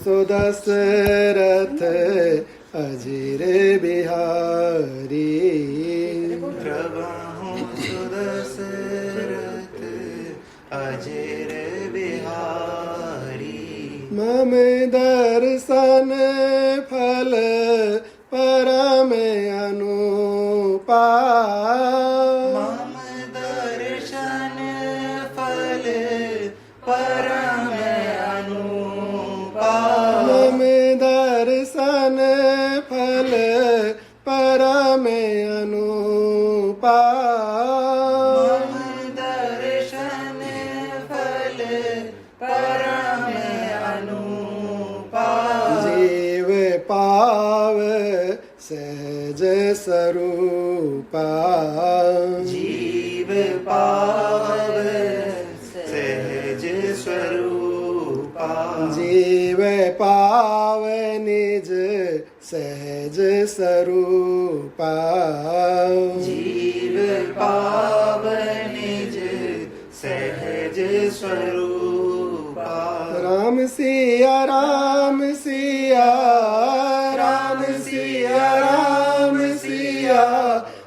सुदशरथ अजीर बिहारी। प्रभु सुदशरथ अजीर बिहारी। मम दर्शन फल परम अनुपा। मम दर्शन फल परम अनुपा। मम दर्शन फल परम अनुपा। मम दर्शन फल परम अनुपा। जीव पाव सहज स्वरूपा। जीव पाव सहज स्वरूपा। जीव पाव निज सहज स्वरूपा। जीव पाव निज सहज स्वरूपा। राम सिया राम सिया राम सिया राम सिया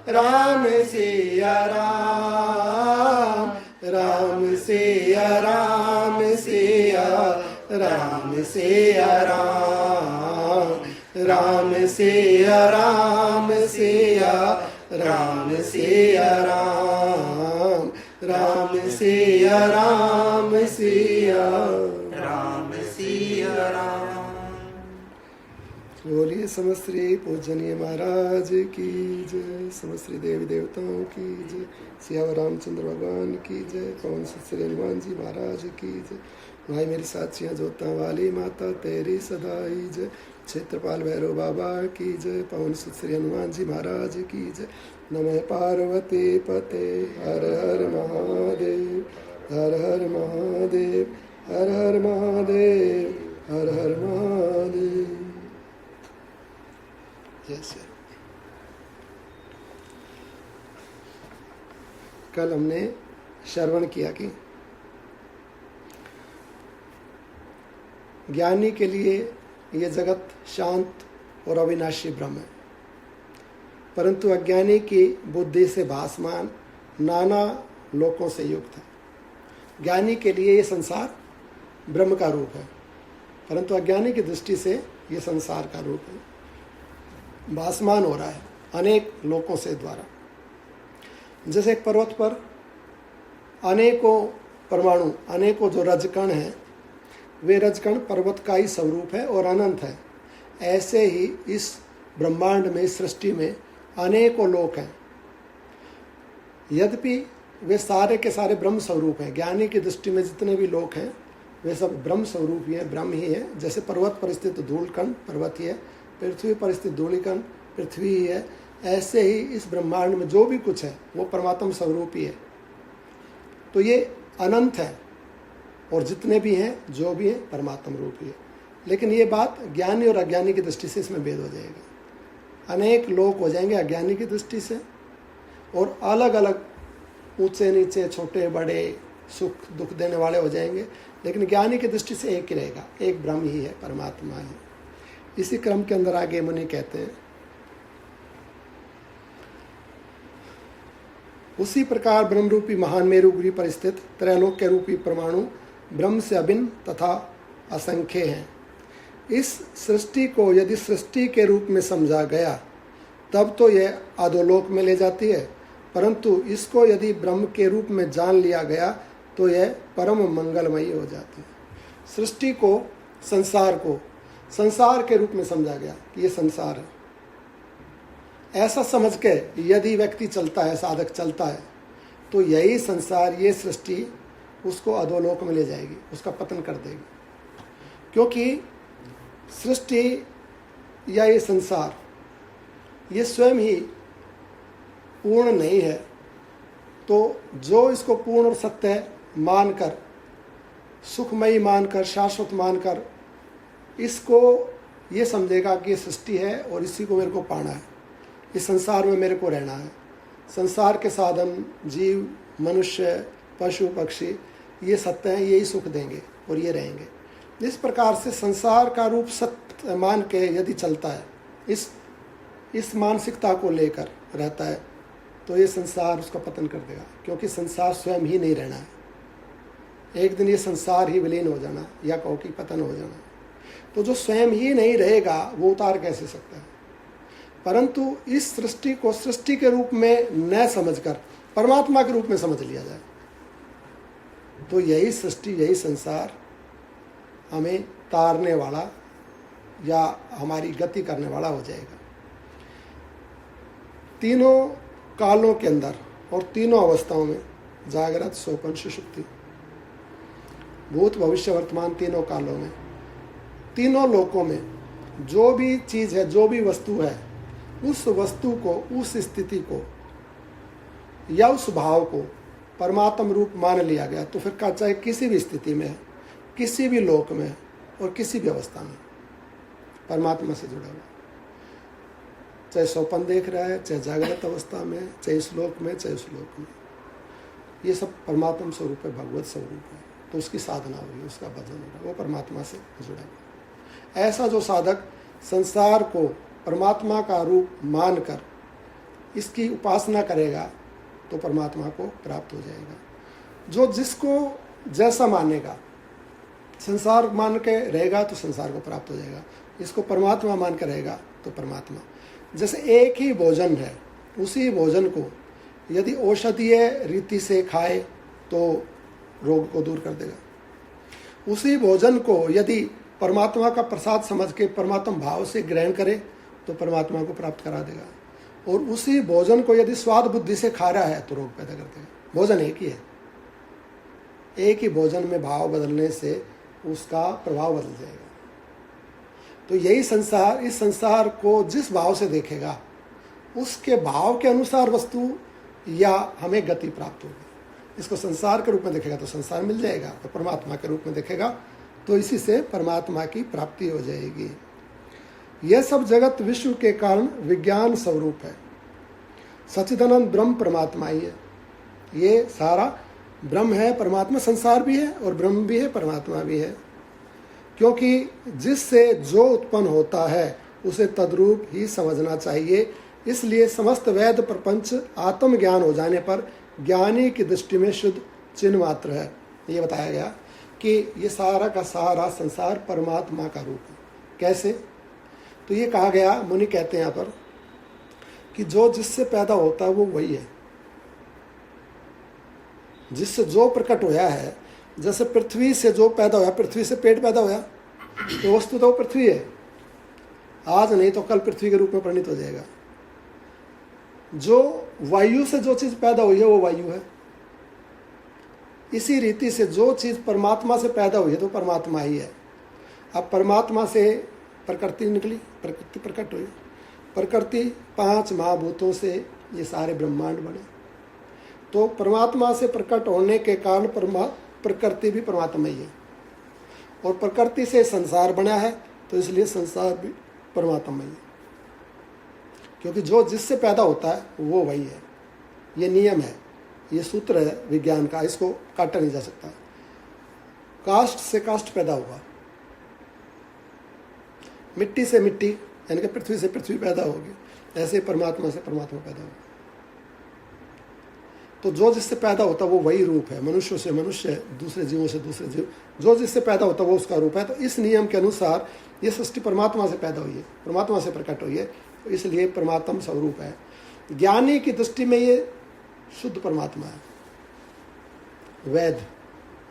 राम सिया राम। राम सिया राम सिया राम सिया राम। राम सिया राम सिया राम सिया राम। राम सिया राम सिया राम सिया राम। बोलिए समस्त श्री पूजनीय महाराज की जय। समस्त श्री देवी देवताओं की जय। सियावर रामचंद्र भगवान की जय। पवन सुत श्री हनुमान जी महाराज की जय। भाई मेरी साथियाँ जोता वाली माता तेरी सदाई जय। क्षेत्रपाल भैरव बाबा की जय। पवन सुत श्री हनुमान जी महाराज की जय। नमः पार्वती पते हर हर महादेव हर हर महादेव हर हर महादेव हर हर महादेव। जैसे कल हमने श्रवण किया कि ज्ञानी के लिए ये जगत शांत और अविनाशी ब्रह्म है, परंतु अज्ञानी की बुद्धि से भासमान नाना लोकों से युक्त है। ज्ञानी के लिए ये संसार ब्रह्म का रूप है, परंतु अज्ञानी की दृष्टि से ये संसार का रूप है, भासमान हो रहा है अनेक लोकों से द्वारा। जैसे एक पर्वत पर अनेकों परमाणु, अनेकों जो रजकण हैं, वे रजकण पर्वत का ही स्वरूप है और अनंत है। ऐसे ही इस ब्रह्मांड में, इस सृष्टि में अनेकों लोक हैं, यद्यपि वे सारे के सारे ब्रह्म स्वरूप हैं। ज्ञानी की दृष्टि में जितने भी लोक हैं वे सब ब्रह्म स्वरूप ही हैं, ब्रह्म ही है। जैसे पर्वत पर स्थित धूलकण पर्वत ही है, पृथ्वी पर स्थित धूलिकण पृथ्वी ही है, ऐसे ही इस ब्रह्मांड में जो भी कुछ है वो परमात्म स्वरूप ही है। तो ये अनंत है और जितने भी हैं जो भी हैं परमात्म रूप ही है। लेकिन ये बात ज्ञानी और अज्ञानी की दृष्टि से इसमें भेद हो जाएगा। अनेक लोग हो जाएंगे अज्ञानी की दृष्टि से और अलग अलग ऊंचे नीचे छोटे बड़े सुख दुख देने वाले हो जाएंगे, लेकिन ज्ञानी की दृष्टि से एक ही रहेगा, एक ब्रह्म ही है, परमात्मा ही। इसी क्रम के अंदर आगे मुनि कहते हैं, उसी प्रकार ब्रह्म रूपी महान मेरुगिरी पर स्थित त्रैलोक्य रूपी परमाणु ब्रह्म से अभिन्न तथा असंख्य हैं। इस सृष्टि को यदि सृष्टि के रूप में समझा गया तब तो यह अधोलोक में ले जाती है, परंतु इसको यदि ब्रह्म के रूप में जान लिया गया तो यह परम मंगलमयी हो जाती है। सृष्टि को, संसार को संसार के रूप में समझा गया कि ये संसार है। ऐसा समझ के यदि व्यक्ति चलता है, साधक चलता है, तो यही संसार, ये सृष्टि उसको अधोलोक में ले जाएगी, उसका पतन कर देगी। क्योंकि सृष्टि या ये संसार ये स्वयं ही पूर्ण नहीं है, तो जो इसको पूर्ण और सत्य मानकर, सुखमयी मानकर, शाश्वत मानकर इसको ये समझेगा कि ये सृष्टि है और इसी को मेरे को पाना है, इस संसार में मेरे को रहना है। संसार के साधन, जीव, मनुष्य, पशु, पक्षी ये सत्य हैं, यही सुख देंगे और ये रहेंगे। इस प्रकार से संसार का रूप सत्य मान के यदि चलता है, इस मानसिकता को लेकर रहता है, तो ये संसार उसका पतन कर देगा, क्योंकि संसार स्वयं ही नहीं रहना है। एक दिन ये संसार ही विलीन हो जाना, या कहो कि पतन हो जाना। तो जो स्वयं ही नहीं रहेगा वो उतार कैसे सकता है? परंतु इस सृष्टि को सृष्टि के रूप में न समझकर परमात्मा के रूप में समझ लिया जाए, तो यही सृष्टि, यही संसार हमें तारने वाला या हमारी गति करने वाला हो जाएगा। तीनों कालों के अंदर और तीनों अवस्थाओं में, जागृत, स्वप्न, सुषुप्ति, भूत, भविष्य, वर्तमान, तीनों कालों में, तीनों लोकों में जो भी चीज है, जो भी वस्तु है, उस वस्तु को, उस स्थिति को या उस भाव को परमात्म रूप मान लिया गया। तो फिर चाहे किसी भी स्थिति में है, किसी भी लोक में है और किसी भी अवस्था में परमात्मा से जुड़ा हुआ, चाहे स्वप्न देख रहा है, चाहे जागृत अवस्था में, चाहे इस लोक में, चाहे उस लोक में, ये सब परमात्मा स्वरूप है, भगवत स्वरूप है। तो उसकी साधना होगी, उसका भजन होगा, वो परमात्मा से जुड़ा हुआ। ऐसा जो साधक संसार को परमात्मा का रूप मानकर इसकी उपासना करेगा तो परमात्मा को प्राप्त हो जाएगा। जो जिसको जैसा मानेगा, संसार मान के रहेगा तो संसार को प्राप्त हो जाएगा, इसको परमात्मा मान कर रहेगा तो परमात्मा। जैसे एक ही भोजन है, उसी भोजन को यदि औषधीय रीति से खाए तो रोग को दूर कर देगा। उसी भोजन को यदि परमात्मा का प्रसाद समझ के परमात्मा भाव से ग्रहण करे तो परमात्मा को प्राप्त करा देगा। और उसी भोजन को यदि स्वाद बुद्धि से खा रहा है तो रोग पैदा कर देगा। भोजन एक ही है, एक ही भोजन में भाव बदलने से उसका प्रभाव बदल जाएगा। तो यही संसार, इस संसार को जिस भाव से देखेगा उसके भाव के अनुसार वस्तु या हमें गति प्राप्त होगी। इसको संसार के रूप में देखेगा तो संसार मिल जाएगा, और परमात्मा के रूप में देखेगा तो इसी से परमात्मा की प्राप्ति हो जाएगी। यह सब जगत विश्व के कारण विज्ञान स्वरूप है। सच्चिदानंद ब्रह्म परमात्मा ही है। ये सारा ब्रह्म है, परमात्मा, संसार भी है और ब्रह्म भी है, परमात्मा भी है। क्योंकि जिससे जो उत्पन्न होता है उसे तद्रूप ही समझना चाहिए। इसलिए समस्त वेद प्रपंच आत्मज्ञान हो जाने पर ज्ञानी की दृष्टि में शुद्ध चिन्ह मात्र है। ये बताया गया कि ये सारा का सारा संसार परमात्मा का रूप है। कैसे? तो ये कहा गया, मुनि कहते हैं यहाँ पर कि जो जिससे पैदा होता है वो वही है, जिससे जो प्रकट होया है। जैसे पृथ्वी से जो पैदा होया, पृथ्वी से पेट पैदा होया, तो वस्तु तो पृथ्वी है, आज नहीं तो कल पृथ्वी के रूप में परिणित हो जाएगा। जो वायु से जो चीज पैदा हुई है वो वायु है। इसी रीति से जो चीज परमात्मा से पैदा हुई है तो परमात्मा ही है। अब परमात्मा से प्रकृति निकली, प्रकृति प्रकट हुई, प्रकृति 5 महाभूतों से ये सारे ब्रह्मांड बने। तो परमात्मा से प्रकट होने के कारण प्रकृति भी परमात्मा ही है, और प्रकृति से संसार बना है तो इसलिए संसार भी परमात्मा ही है। क्योंकि जो जिससे पैदा होता है वो वही है। ये नियम है, ये सूत्र है विज्ञान का, इसको काटा नहीं जा सकता। काष्ठ से काष्ठ पैदा हुआ, मिट्टी से मिट्टी यानी कि पृथ्वी से पृथ्वी पैदा होगी, ऐसे परमात्मा से परमात्मा पैदा होगा। तो जो जिससे पैदा होता वो वही रूप है। मनुष्यों से मनुष्य, दूसरे जीवों से दूसरे जीव, जो जिससे पैदा होता वो उसका रूप है। तो इस नियम के अनुसार ये सृष्टि परमात्मा से पैदा हुई है, परमात्मा से प्रकट हुई है, तो इसलिए परमात्मा स्वरूप है। ज्ञानी की दृष्टि में ये शुद्ध परमात्मा है। वेद,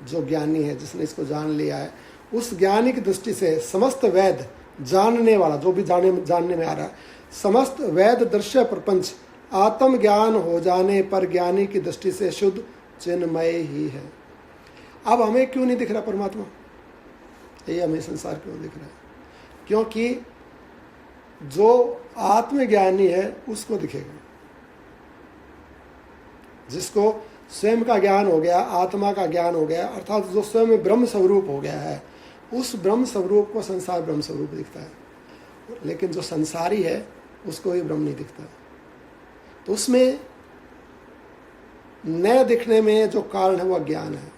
जो ज्ञानी है, जिसने इसको जान लिया है, उस ज्ञानी की दृष्टि से समस्त वेद जानने वाला, जो भी जानने में आ रहा है, समस्त वेद दृश्य प्रपंच आत्मज्ञान हो जाने पर ज्ञानी की दृष्टि से शुद्ध चिन्मय ही है। अब हमें क्यों नहीं दिख रहा परमात्मा? ये हमें संसार क्यों दिख रहा है? क्योंकि जो आत्मज्ञानी है उसको दिखेगा। जिसको स्वयं का ज्ञान हो गया, आत्मा का ज्ञान हो गया, अर्थात जो स्वयं ब्रह्म स्वरूप हो गया है, उस ब्रह्म स्वरूप को संसार ब्रह्म स्वरूप दिखता है। लेकिन जो संसारी है उसको ये ब्रह्म नहीं दिखता। तो उसमें न दिखने में जो कारण है वो अज्ञान है।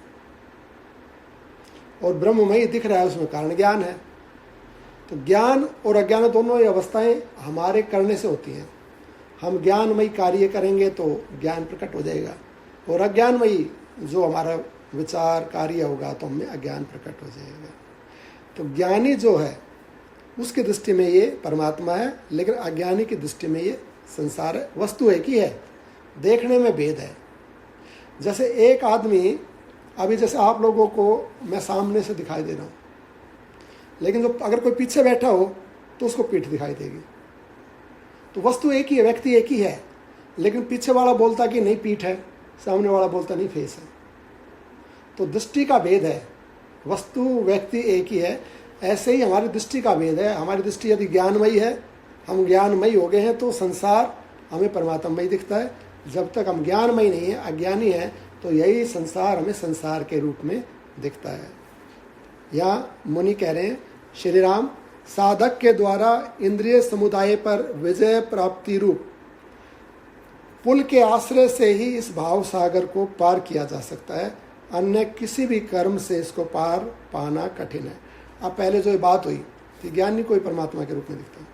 और ब्रह्ममय दिख रहा है, उसमें कारण ज्ञान है। तो ज्ञान और अज्ञान दोनों ही अवस्थाएं हमारे करने से होती हैं। हम ज्ञानमयी कार्य करेंगे तो ज्ञान प्रकट हो जाएगा, और अज्ञानमयी जो हमारा विचार कार्य होगा तो हमें अज्ञान प्रकट हो जाएगा। तो ज्ञानी जो है उसकी दृष्टि में ये परमात्मा है, लेकिन अज्ञानी की दृष्टि में ये संसार है। वस्तु एक ही है, देखने में भेद है। जैसे एक आदमी, अभी जैसे आप लोगों को मैं सामने से दिखाई दे रहा हूँ, लेकिन जो अगर कोई पीछे बैठा हो तो उसको पीठ दिखाई देगी। तो वस्तु एक ही है, व्यक्ति एक ही है, लेकिन पीछे वाला बोलता कि नहीं पीठ है, सामने वाला बोलता नहीं फेस है। तो दृष्टि का भेद है, वस्तु व्यक्ति एक ही है। ऐसे ही हमारी दृष्टि का भेद है। हमारी दृष्टि यदि ज्ञानमयी है, हम ज्ञानमयी हो गए हैं तो संसार हमें परमात्मयी दिखता है। जब तक हम ज्ञानमयी नहीं है, अज्ञानी है, तो यही संसार हमें संसार के रूप में दिखता है। यहाँ मुनि कह रहे हैं, श्री राम, साधक के द्वारा इंद्रिय समुदाय पर विजय प्राप्ति रूप पुल के आश्रय से ही इस भाव सागर को पार किया जा सकता है, अन्य किसी भी कर्म से इसको पार पाना कठिन है। अब पहले जो ये बात हुई कि ज्ञानी को ही परमात्मा के रूप में दिखता है,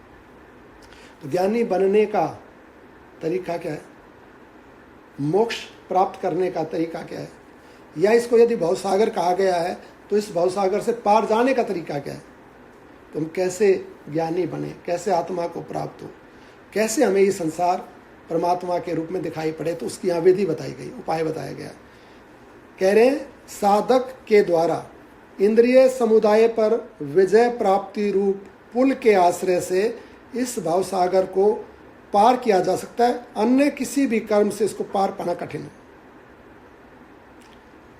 तो ज्ञानी बनने का तरीका क्या है, मोक्ष प्राप्त करने का तरीका क्या है, या इसको यदि भवसागर कहा गया है तो इस भवसागर से पार जाने का तरीका क्या है। तो हम कैसे ज्ञानी बने, कैसे आत्मा को प्राप्त हो, कैसे हमें ये संसार परमात्मा के रूप में दिखाई पड़े, तो उसकी यहाँ विधि बताई गई, उपाय बताया गया। कह रहे हैं, साधक के द्वारा इंद्रिय समुदाय पर विजय प्राप्ति रूप पुल के आश्रय से इस भवसागर को पार किया जा सकता है, अन्य किसी भी कर्म से इसको पार पाना कठिन है।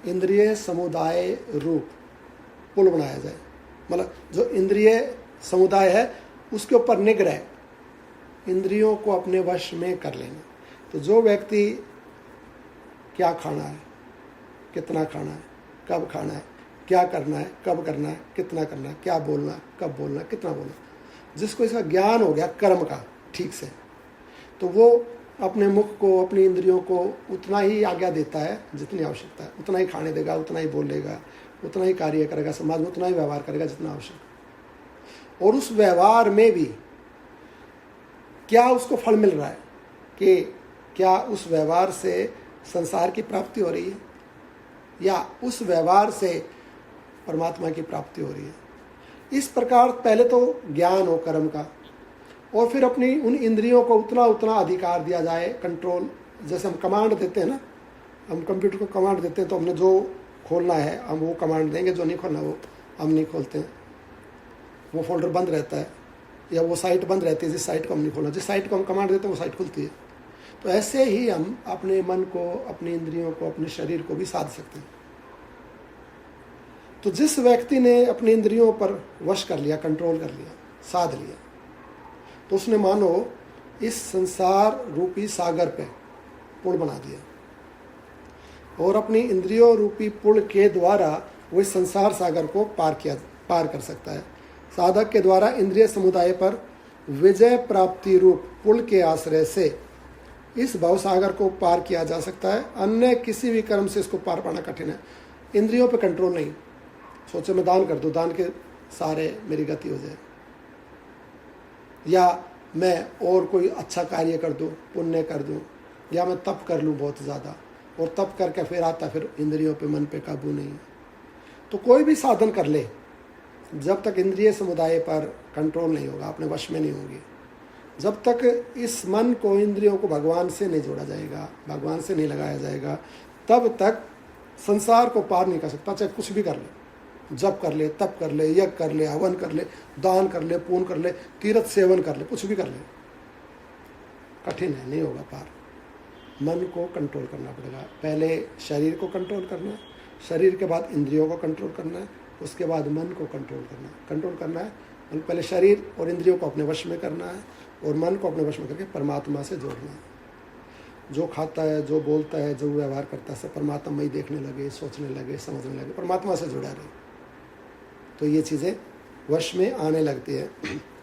इंद्रिय समुदाय रूप पुल बनाया जाए, मतलब जो इंद्रिय समुदाय है उसके ऊपर निग्रह, इंद्रियों को अपने वश में कर लेना। तो जो व्यक्ति क्या खाना है, कितना खाना है, कब खाना है, क्या करना है, कब करना है, कितना करना है, क्या बोलना है, कब बोलना है, कितना बोलना है, जिसको इसका ज्ञान हो गया कर्म का ठीक से, तो वो अपने मुख को, अपनी इंद्रियों को उतना ही आज्ञा देता है जितनी आवश्यकता है, उतना ही खाने देगा, उतना ही बोलेगा, उतना ही कार्य करेगा, समाज में उतना ही व्यवहार करेगा जितना आवश्यक। और उस व्यवहार में भी क्या उसको फल मिल रहा है, कि क्या उस व्यवहार से संसार की प्राप्ति हो रही है, या उस व्यवहार से परमात्मा की प्राप्ति हो रही है। इस प्रकार पहले तो ज्ञान हो कर्म का, और फिर अपनी उन इंद्रियों को उतना उतना अधिकार दिया जाए, कंट्रोल। जैसे हम कमांड देते हैं ना, हम कंप्यूटर को कमांड देते हैं तो हमने जो खोलना है हम वो कमांड देंगे, जो नहीं खोलना वो हम नहीं खोलते हैं, वो फोल्डर बंद रहता है या वो साइट बंद रहती है, जिस साइट को हम नहीं खोलना, जिस साइट को हम कमांड देते हैं वो साइट खुलती है। तो ऐसे ही हम अपने मन को, अपनी इंद्रियों को, अपने शरीर को भी साध सकते हैं। तो जिस व्यक्ति ने अपनी इंद्रियों पर वश कर लिया, कंट्रोल कर लिया, साध लिया, तो उसने मानो इस संसार रूपी सागर पे पुल बना दिया, और अपनी इंद्रियों रूपी पुल के द्वारा वो इस संसार सागर को पार कर सकता है। साधक के द्वारा इंद्रिय समुदाय पर विजय प्राप्ति रूप पुल के आश्रय से इस भवसागर को पार किया जा सकता है, अन्य किसी भी कर्म से इसको पार पाना कठिन है। इंद्रियों पे कंट्रोल नहीं, सोचे मैं दान कर दूं, दान के सारे मेरी गति हो जाए, या मैं और कोई अच्छा कार्य कर दूं, पुण्य कर दूं, या मैं तप कर लूं बहुत ज़्यादा, और तप करके फिर आता फिर इंद्रियों पे, मन पे काबू नहीं। तो कोई भी साधन कर ले, जब तक इंद्रिय समुदाय पर कंट्रोल नहीं होगा, अपने वश में नहीं होगी, जब तक इस मन को, इंद्रियों को भगवान से नहीं जोड़ा जाएगा, भगवान से नहीं लगाया जाएगा, तब तक संसार को पार नहीं कर सकता। चाहे कुछ भी कर ले, जप कर ले, तप कर ले, यज्ञ कर ले, हवन कर ले, दान कर ले, पुण्य कर ले, तीर्थ सेवन कर ले, कुछ भी कर ले, कठिन है, नहीं होगा पार। मन को कंट्रोल करना पड़ेगा, पहले शरीर को कंट्रोल करना है, शरीर के बाद इंद्रियों को कंट्रोल करना है, उसके बाद मन को कंट्रोल करना है। पहले शरीर और इंद्रियों को अपने वश में करना है, और मन को अपने वश में करके परमात्मा से जोड़ना है। जो खाता है, जो बोलता है, जो व्यवहार करता है, सब परमात्मा ही देखने लगे, सोचने लगे, समझने लगे, परमात्मा से जुड़ा रहे, तो ये चीज़ें वश में आने लगती है।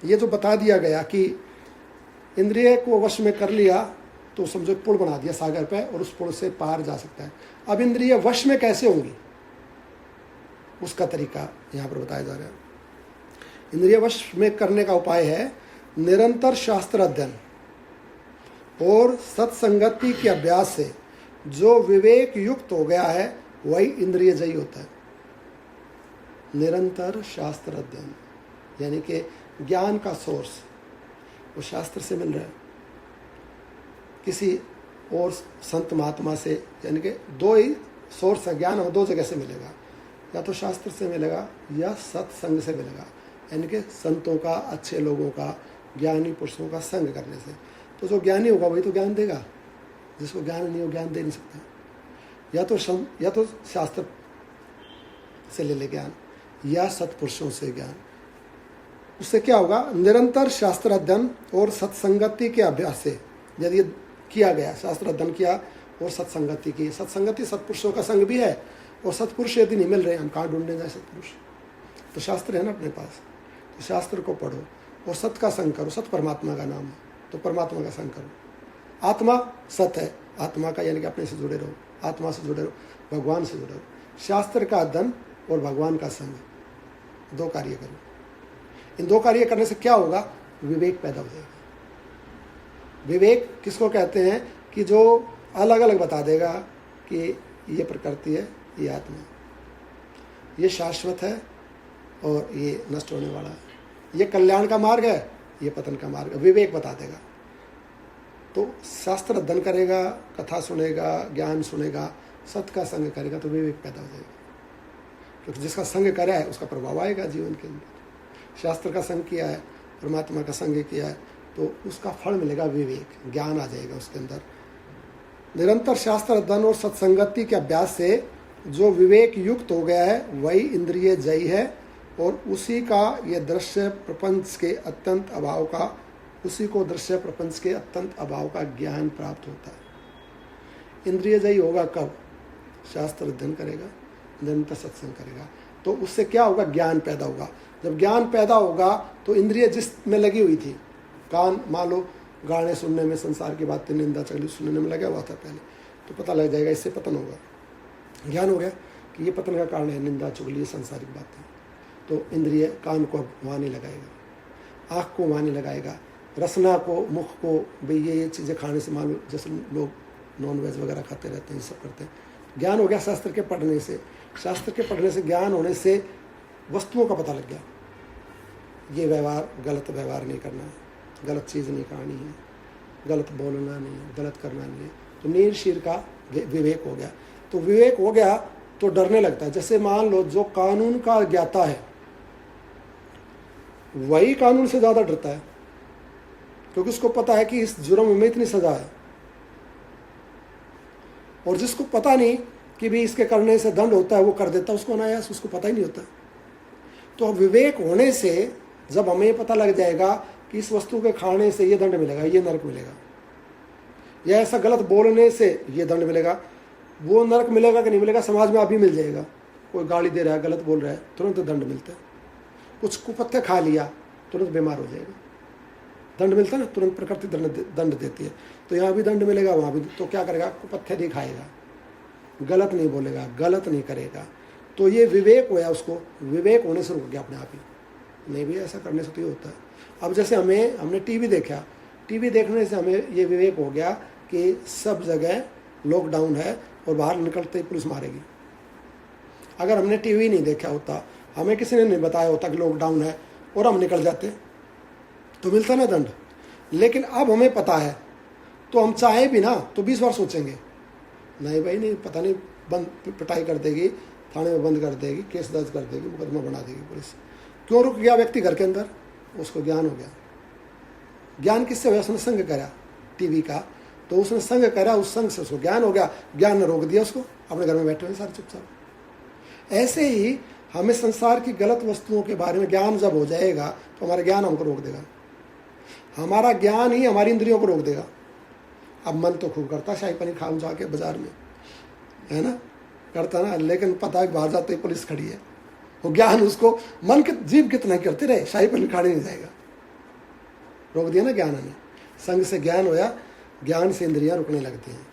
ये जो बता दिया गया कि इंद्रिय को वश में कर लिया तो समझो पुल बना दिया सागर पे, और उस पुल से पार जा सकता है। अब इंद्रिय वश में कैसे होंगी, उसका तरीका यहाँ पर बताया जा रहा है। इंद्रिय वश में करने का उपाय है निरंतर शास्त्र अध्ययन और सत्संगति के अभ्यास से जो विवेक युक्त हो गया है वही इंद्रिय जयी होता है। निरंतर शास्त्र अध्ययन यानी कि ज्ञान का सोर्स वो शास्त्र से मिल रहा है, किसी और संत महात्मा से, यानी कि दो ही सोर्स है ज्ञान, और दो जगह से मिलेगा, या तो शास्त्र से मिलेगा या सत्संग से मिलेगा, यानी कि संतों का, अच्छे लोगों का, ज्ञानी पुरुषों का संग करने से। तो जो ज्ञानी होगा वही तो ज्ञान देगा, जिसको ज्ञान नहीं हो ज्ञान दे नहीं सकता। या तो शास्त्र से ले ले ज्ञान या सत्पुरुषों से ज्ञान। उससे क्या होगा, निरंतर शास्त्र अध्ययन और सत्संगति के अभ्यास से यदि किया गया, शास्त्र अध्ययन किया और सत्संगति की, सत्संगति सत्पुरुषों का संग भी है, और सत्पुरुष यदि नहीं मिल रहे, हम कहाँ ढूंढने जाए सत्पुरुष? तो शास्त्र है ना अपने पास, तो शास्त्र को पढ़ो और सत का संग करो। सत परमात्मा का नाम है, तो परमात्मा का संग करो। आत्मा सत है, आत्मा का यानी कि अपने से जुड़े रहो, आत्मा से जुड़े रहो, भगवान से जुड़े रहो। शास्त्र का अध्ययन और भगवान का संग, दो कार्य करो। इन दो कार्य करने से क्या होगा, विवेक पैदा हो जाएगा। विवेक किसको कहते हैं कि जो अलग अलग बता देगा कि ये प्रकृति है, ये आत्मा है, ये शाश्वत है और ये नष्ट होने वाला है, ये कल्याण का मार्ग है, ये पतन का मार्ग है। विवेक बता देगा। तो शास्त्र अध्ययन करेगा, कथा सुनेगा, ज्ञान सुनेगा, सत का संग करेगा तो विवेक पैदा हो जाएगा, क्योंकि जिसका संग करा है उसका प्रभाव आएगा जीवन के अंदर। शास्त्र का संग किया है, परमात्मा का संग किया है, तो उसका फल मिलेगा विवेक, ज्ञान आ जाएगा उसके अंदर। निरंतर शास्त्र अध्ययन और सत्संगति के अभ्यास से जो विवेक युक्त हो गया है वही इंद्रिय जयी है, और उसी का ये दृश्य प्रपंच के अत्यंत अभाव का, उसी को दृश्य प्रपंच के अत्यंत अभाव का ज्ञान प्राप्त होता है। इंद्रिय जयी होगा कब, शास्त्र अध्ययन करेगा, निरंतर सत्संग करेगा, तो उससे क्या होगा, ज्ञान पैदा होगा। जब ज्ञान पैदा होगा तो इंद्रिय जिसमें लगी हुई थी, कान मान लो गाने सुनने में, संसार की बातें, निंदा चगली सुनने में लगा हुआ था पहले, तो पता लग जाएगा इससे पतन होगा। ज्ञान हो गया कि ये पतन का कारण है निंदा चुगली सांसारिक बातें, तो इंद्रिय कान को अब वहाँ नहीं लगाएगा, आँख को वहाँ नहीं लगाएगा, रसना को, मुख को, भाई ये चीज़ें खाने से, मान लो जैसे लोग नॉन वेज वगैरह खाते रहते हैं, ये सब करते हैं। ज्ञान हो गया शास्त्र के पढ़ने से, शास्त्र के पढ़ने से, ज्ञान होने से वस्तुओं का पता लग गया। ये व्यवहार, गलत व्यवहार नहीं करना है, गलत चीज़ नहीं खानी है, गलत बोलना नहीं है, गलत करना नहीं है, तो नीर शीर का विवेक हो गया। तो विवेक हो गया तो डरने लगता है। जैसे मान लो जो कानून का ज्ञाता है वही कानून से ज़्यादा डरता है, क्योंकि उसको पता है कि इस जुर्म में इतनी सज़ा है, और जिसको पता नहीं कि भी इसके करने से दंड होता है वो कर देता है, उसको अनायास, उसको पता ही नहीं होता। तो विवेक होने से जब हमें पता लग जाएगा कि इस वस्तु के खाने से ये दंड मिलेगा, ये नरक मिलेगा, या ऐसा गलत बोलने से ये दंड मिलेगा, वो नरक मिलेगा कि नहीं मिलेगा समाज में अभी मिल जाएगा। कोई गाली दे रहा है, गलत बोल रहा है, तुरंत दंड मिलता है। कुछ कुपत्ते खा लिया, तुरंत बीमार हो जाएगा, दंड मिलता है ना, तुरंत प्रकृति दंड देती है। तो यहाँ भी दंड मिलेगा, वहाँ भी। तो क्या करेगा, कुपत्ते नहीं खाएगा, गलत नहीं बोलेगा, गलत नहीं करेगा। तो ये विवेक होया, उसको विवेक होने से रुक गया अपने आप ही, नहीं भी ऐसा करने से तो ये होता है। अब जैसे हमने टीवी देखा, टीवी देखने से हमें ये विवेक हो गया कि सब जगह लॉकडाउन है और बाहर निकलते ही पुलिस मारेगी। अगर हमने टीवी नहीं देखा होता, हमें किसी ने नहीं बताया होता कि लॉकडाउन है, और हम निकल जाते तो मिलता ना दंड। लेकिन अब हमें पता है तो हम चाहे भी ना तो 20 बार सोचेंगे, नहीं भाई नहीं, पता नहीं बंद, पिटाई कर देगी, थाने में बंद कर देगी, केस दर्ज कर देगी, मुकदमा बना देगी पुलिस। क्यों रुक गया व्यक्ति घर के अंदर, उसको ज्ञान हो गया। ज्ञान किससे हुआ, उसने संग करा टीवी का, तो उसने संग करा, उस संग से उसको ज्ञान हो गया, ज्ञान ने रोक दिया उसको, अपने घर में बैठे हुए सारे चुपचाप। ऐसे ही हमें संसार की गलत वस्तुओं के बारे में ज्ञान जब हो जाएगा तो हमारा ज्ञान हमको रोक देगा, हमारा ज्ञान ही हमारी इंद्रियों को रोक देगा। अब मन तो खूब करता, शाही पनीर खाऊं जाके बाजार में, है ना, करता ना, लेकिन पता है बाहर जाते ही पुलिस खड़ी है, वो ज्ञान उसको, मन के जीव कितना करते रहे, शाही पनीर खाने नहीं जाएगा, रोक दिया ना ज्ञान ने। संग से ज्ञान होया, ज्ञान से इंद्रियां रुकने लगती हैं,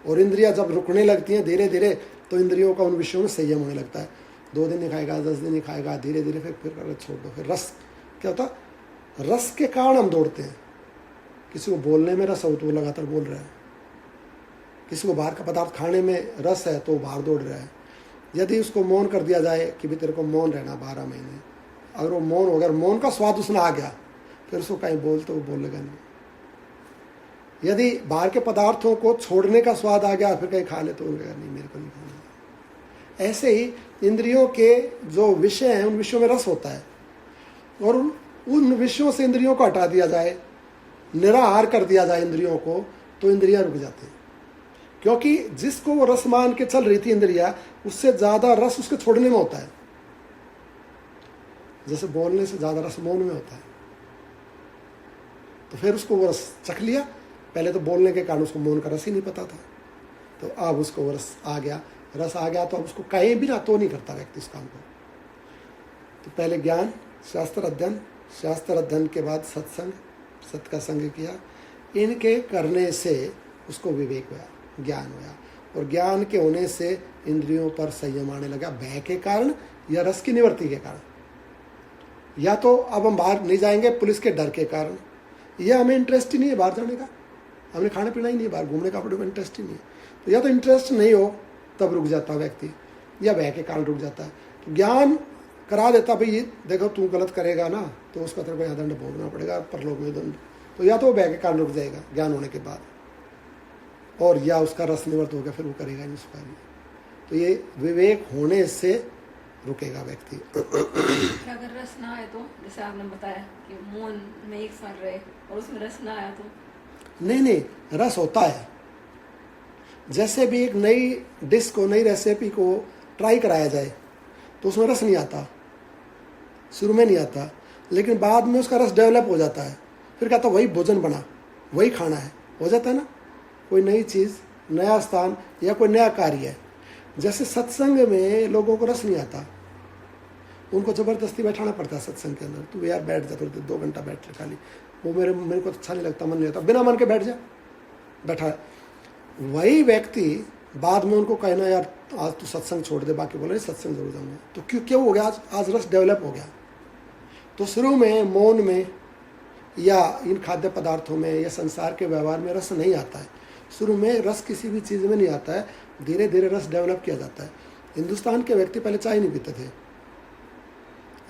और इंद्रियां जब रुकने लगती हैं धीरे धीरे, तो इंद्रियों का उन विषयों में संयम होने लगता है। 2 दिन नहीं खाएगा, 10 दिन नहीं खाएगा, धीरे धीरे फिर छोड़ दो। फिर रस क्या होता, रस के कारण हम दौड़ते हैं। किसी को बोलने में रस हो तो वो लगातार बोल रहा है, किसी को बाहर का पदार्थ खाने में रस है तो वो बाहर दौड़ रहा है। यदि उसको मौन कर दिया जाए कि भी तेरे को मौन रहना 12 महीने, अगर वो मौन हो गया, मौन का स्वाद उसमें आ गया, फिर उसको कहीं बोल तो वो बोलेगा नहीं। यदि बाहर के पदार्थों को छोड़ने का स्वाद आ गया, फिर कहीं खा ले तो बोलेगा नहीं, मेरे को नहीं खाना। ऐसे ही इंद्रियों के जो विषय हैं उन विषयों में रस होता है, और उन विषयों से इंद्रियों को हटा दिया जाए, निराहार कर दिया जाए इंद्रियों को, तो इंद्रियां रुक जाती हैं। क्योंकि जिसको वो रस मान के चल रही थी इंद्रिया, उससे ज्यादा रस उसके छोड़ने में होता है। जैसे बोलने से ज्यादा रस मौन में होता है। तो फिर उसको वो रस चख लिया। पहले तो बोलने के कारण उसको मौन का रस ही नहीं पता था, तो अब उसको वो रस आ गया। रस आ गया तो अब उसको कहीं भी ना तो नहीं करता व्यक्ति इस काम को। तो पहले ज्ञान, शास्त्र अध्ययन, शास्त्र अध्ययन के बाद सत्संग, सत्य का संग किया। इनके करने से उसको विवेक हुआ, ज्ञान हुआ, और ज्ञान के होने से इंद्रियों पर संयम आने लगा, भय के कारण या रस की निवृत्ति के कारण। या तो अब हम बाहर नहीं जाएंगे पुलिस के डर के कारण, या हमें इंटरेस्ट ही नहीं है बाहर जाने का, हमने खाना पीना ही नहीं है, बाहर घूमने का अपने को इंटरेस्ट ही नहीं है। तो या तो इंटरेस्ट नहीं हो तब रुक जाता व्यक्ति, या भय के कारण रुक जाता है। तो ज्ञान करा देता, भाई ये देखो तू गलत करेगा ना तो उसका तेरे को यहाँ दंड भोगना पड़ेगा, परलोक में दंड। तो या तो वो भय के कारण रुक जाएगा ज्ञान होने के बाद, और या उसका रस निवृत्त हो गया, फिर वो करेगा नहीं उसका भी। तो ये विवेक होने से रुकेगा व्यक्ति। अगर रस ना आए तो, जैसे आपने बताया कि मौन में एक साथ रहे और उसमें रस ना आया तो? नहीं, रस होता है। जैसे भी एक नई डिश को, नई रेसिपी को ट्राई कराया जाए तो उसमें रस नहीं आता, शुरू में नहीं आता, लेकिन बाद में उसका रस डेवलप हो जाता है। फिर कहता वही भोजन बना, वही खाना है, हो जाता है ना। कोई नई चीज़, नया स्थान या कोई नया कार्य है। जैसे सत्संग में लोगों को रस नहीं आता, उनको ज़बरदस्ती बैठाना पड़ता है सत्संग के अंदर। तू यार बैठ जा, 2 घंटा बैठ ले खाली, वो मेरे को अच्छा नहीं लगता, मन नहीं लगता, बिना मन के बैठ जा, बैठा। वही व्यक्ति बाद में उनको कहना यार आज तू सत्संग छोड़ दे, बाकी बोले सत्संग जरूर जाऊंगा, तो क्यों हो गया, आज रस डेवलप हो गया। तो शुरू में मौन में या इन खाद्य पदार्थों में या संसार के व्यवहार में रस नहीं आता है। शुरू में रस किसी भी चीज़ में नहीं आता है, धीरे धीरे रस डेवलप किया जाता है। हिंदुस्तान के व्यक्ति पहले चाय नहीं पीते थे,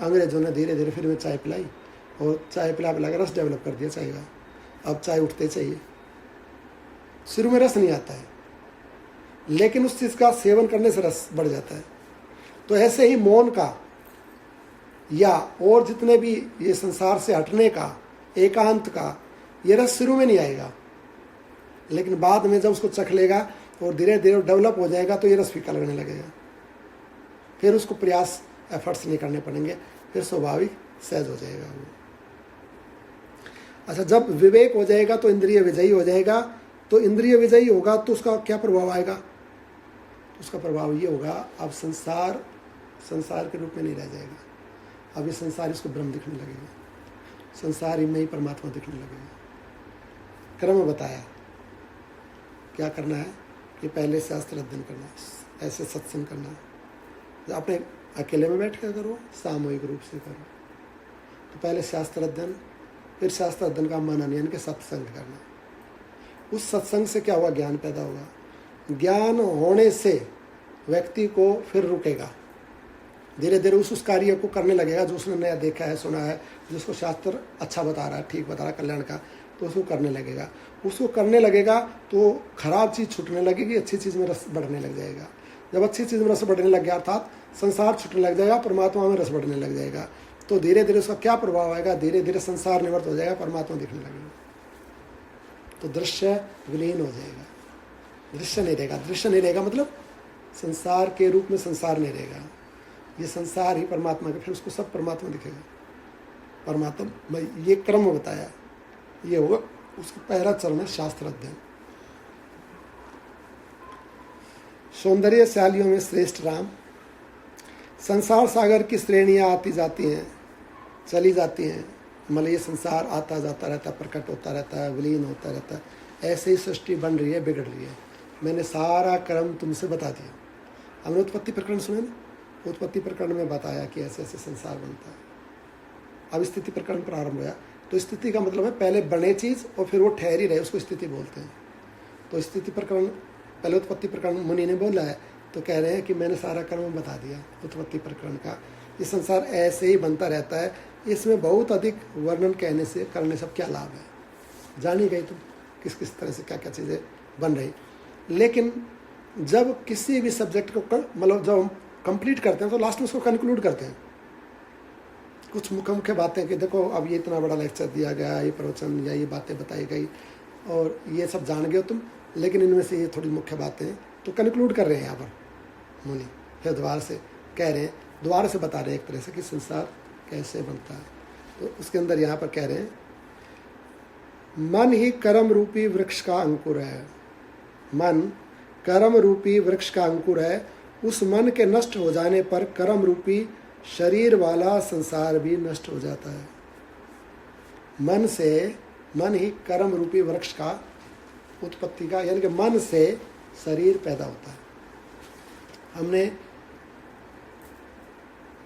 अंग्रेजों ने धीरे धीरे फिर में चाय पिलाई, और चाय पिला के रस डेवलप कर दिया चाय का। अब चाय उठते चाहिए। शुरू में रस नहीं आता है, लेकिन उस चीज़ का सेवन करने से रस बढ़ जाता है। तो ऐसे ही मौन का या और जितने भी ये संसार से हटने का, एकांत का, ये रस शुरू में नहीं आएगा, लेकिन बाद में जब उसको चख लेगा और धीरे धीरे डेवलप हो जाएगा तो ये रस फीका लगने लगेगा। फिर उसको प्रयास, एफर्ट्स नहीं करने पड़ेंगे, फिर स्वाभाविक सहज हो जाएगा वो। अच्छा, जब विवेक हो जाएगा तो इंद्रिय विजयी हो जाएगा। तो इंद्रिय विजयी होगा तो उसका क्या प्रभाव आएगा? तो उसका प्रभाव ये होगा, अब संसार के रूप में नहीं रह जाएगा। अब ये संसार इसको ब्रह्म दिखने लगेगा, संसार ही में ही परमात्मा दिखने लगेगा। क्रम बताया क्या करना है कि पहले शास्त्र अध्ययन करना, ऐसे सत्संग करना, अपने अकेले में बैठ कर करो, सामूहिक रूप से करो। तो पहले शास्त्र अध्ययन, फिर शास्त्र अध्ययन का मनन यानी कि सत्संग करना। उस सत्संग से क्या हुआ? ज्ञान पैदा होगा। ज्ञान होने से व्यक्ति को फिर रुकेगा, धीरे धीरे उस कार्य को करने लगेगा जो उसने नया देखा है, सुना है, जिसको शास्त्र अच्छा बता रहा है, ठीक बता रहा है कल्याण का, तो उसको करने लगेगा। उसको करने लगेगा तो खराब चीज़ छूटने लगेगी, अच्छी चीज़ में रस बढ़ने लग जाएगा। जब अच्छी चीज़ में रस बढ़ने लग गया अर्थात संसार छूटने लग जाएगा, परमात्मा में रस बढ़ने लग जाएगा। तो धीरे धीरे उसका क्या प्रभाव आएगा? धीरे धीरे संसार निवृत्त हो जाएगा, परमात्मा दिखने लगेगा। तो दृश्य विलीन हो जाएगा, दृश्य नहीं रहेगा। दृश्य नहीं रहेगा मतलब संसार के रूप में संसार नहीं रहेगा, ये संसार ही परमात्मा के, फिर उसको सब परमात्मा दिखेगा। परमात्मा, ये क्रम बताया, ये होगा उसका पहला चरण है शास्त्र अध्ययन। सौंदर्यशालियों में श्रेष्ठ राम, संसार सागर की श्रेणियाँ आती जाती हैं, चली जाती हैं, मतलब ये संसार आता जाता रहता है, प्रकट होता रहता है, विलीन होता रहता है। ऐसे ही सृष्टि बन रही है, बिगड़ रही है। मैंने सारा क्रम तुमसे बता दिया। हमने उत्पत्ति प्रकरण सुने ना, उत्पत्ति प्रकरण में बताया कि ऐसे ऐसे संसार बनता है। अब स्थिति प्रकरण प्रारंभ हुआ, तो स्थिति का मतलब है पहले बने चीज़ और फिर वो ठहरी रहे, उसको स्थिति बोलते हैं। तो स्थिति प्रकरण, पहले उत्पत्ति प्रकरण मुनि ने बोला है, तो कह रहे हैं कि मैंने सारा कर्म बता दिया उत्पत्ति प्रकरण का। ये संसार ऐसे ही बनता रहता है, इसमें बहुत अधिक वर्णन कहने से करने से क्या लाभ है, जान ही गई तुम किस किस तरह से क्या क्या चीज़ें बन रही। लेकिन जब किसी भी सब्जेक्ट को मतलब जब हम कंप्लीट करते हैं तो लास्ट में उसको कंक्लूड करते हैं, कुछ मुख्य मुख्य बातें कि देखो अब ये इतना बड़ा लेक्चर दिया गया, ये प्रवचन या ये बातें बताई गई और ये सब जान गए हो तुम, लेकिन इनमें से ये थोड़ी मुख्य बातें हैं, तो कंक्लूड कर रहे हैं यहाँ पर मुनि, फिर द्वार से कह रहे हैं, द्वार से बता रहे हैं एक तरह से कि संसार कैसे बनता है। तो उसके अंदर यहाँ पर कह रहे हैं, मन ही कर्म रूपी वृक्ष का अंकुर है। मन कर्म रूपी वृक्ष का अंकुर है, उस मन के नष्ट हो जाने पर कर्म रूपी शरीर वाला संसार भी नष्ट हो जाता है। मन से, मन ही कर्म रूपी वृक्ष का उत्पत्ति का, यानी कि मन से शरीर पैदा होता है। हमने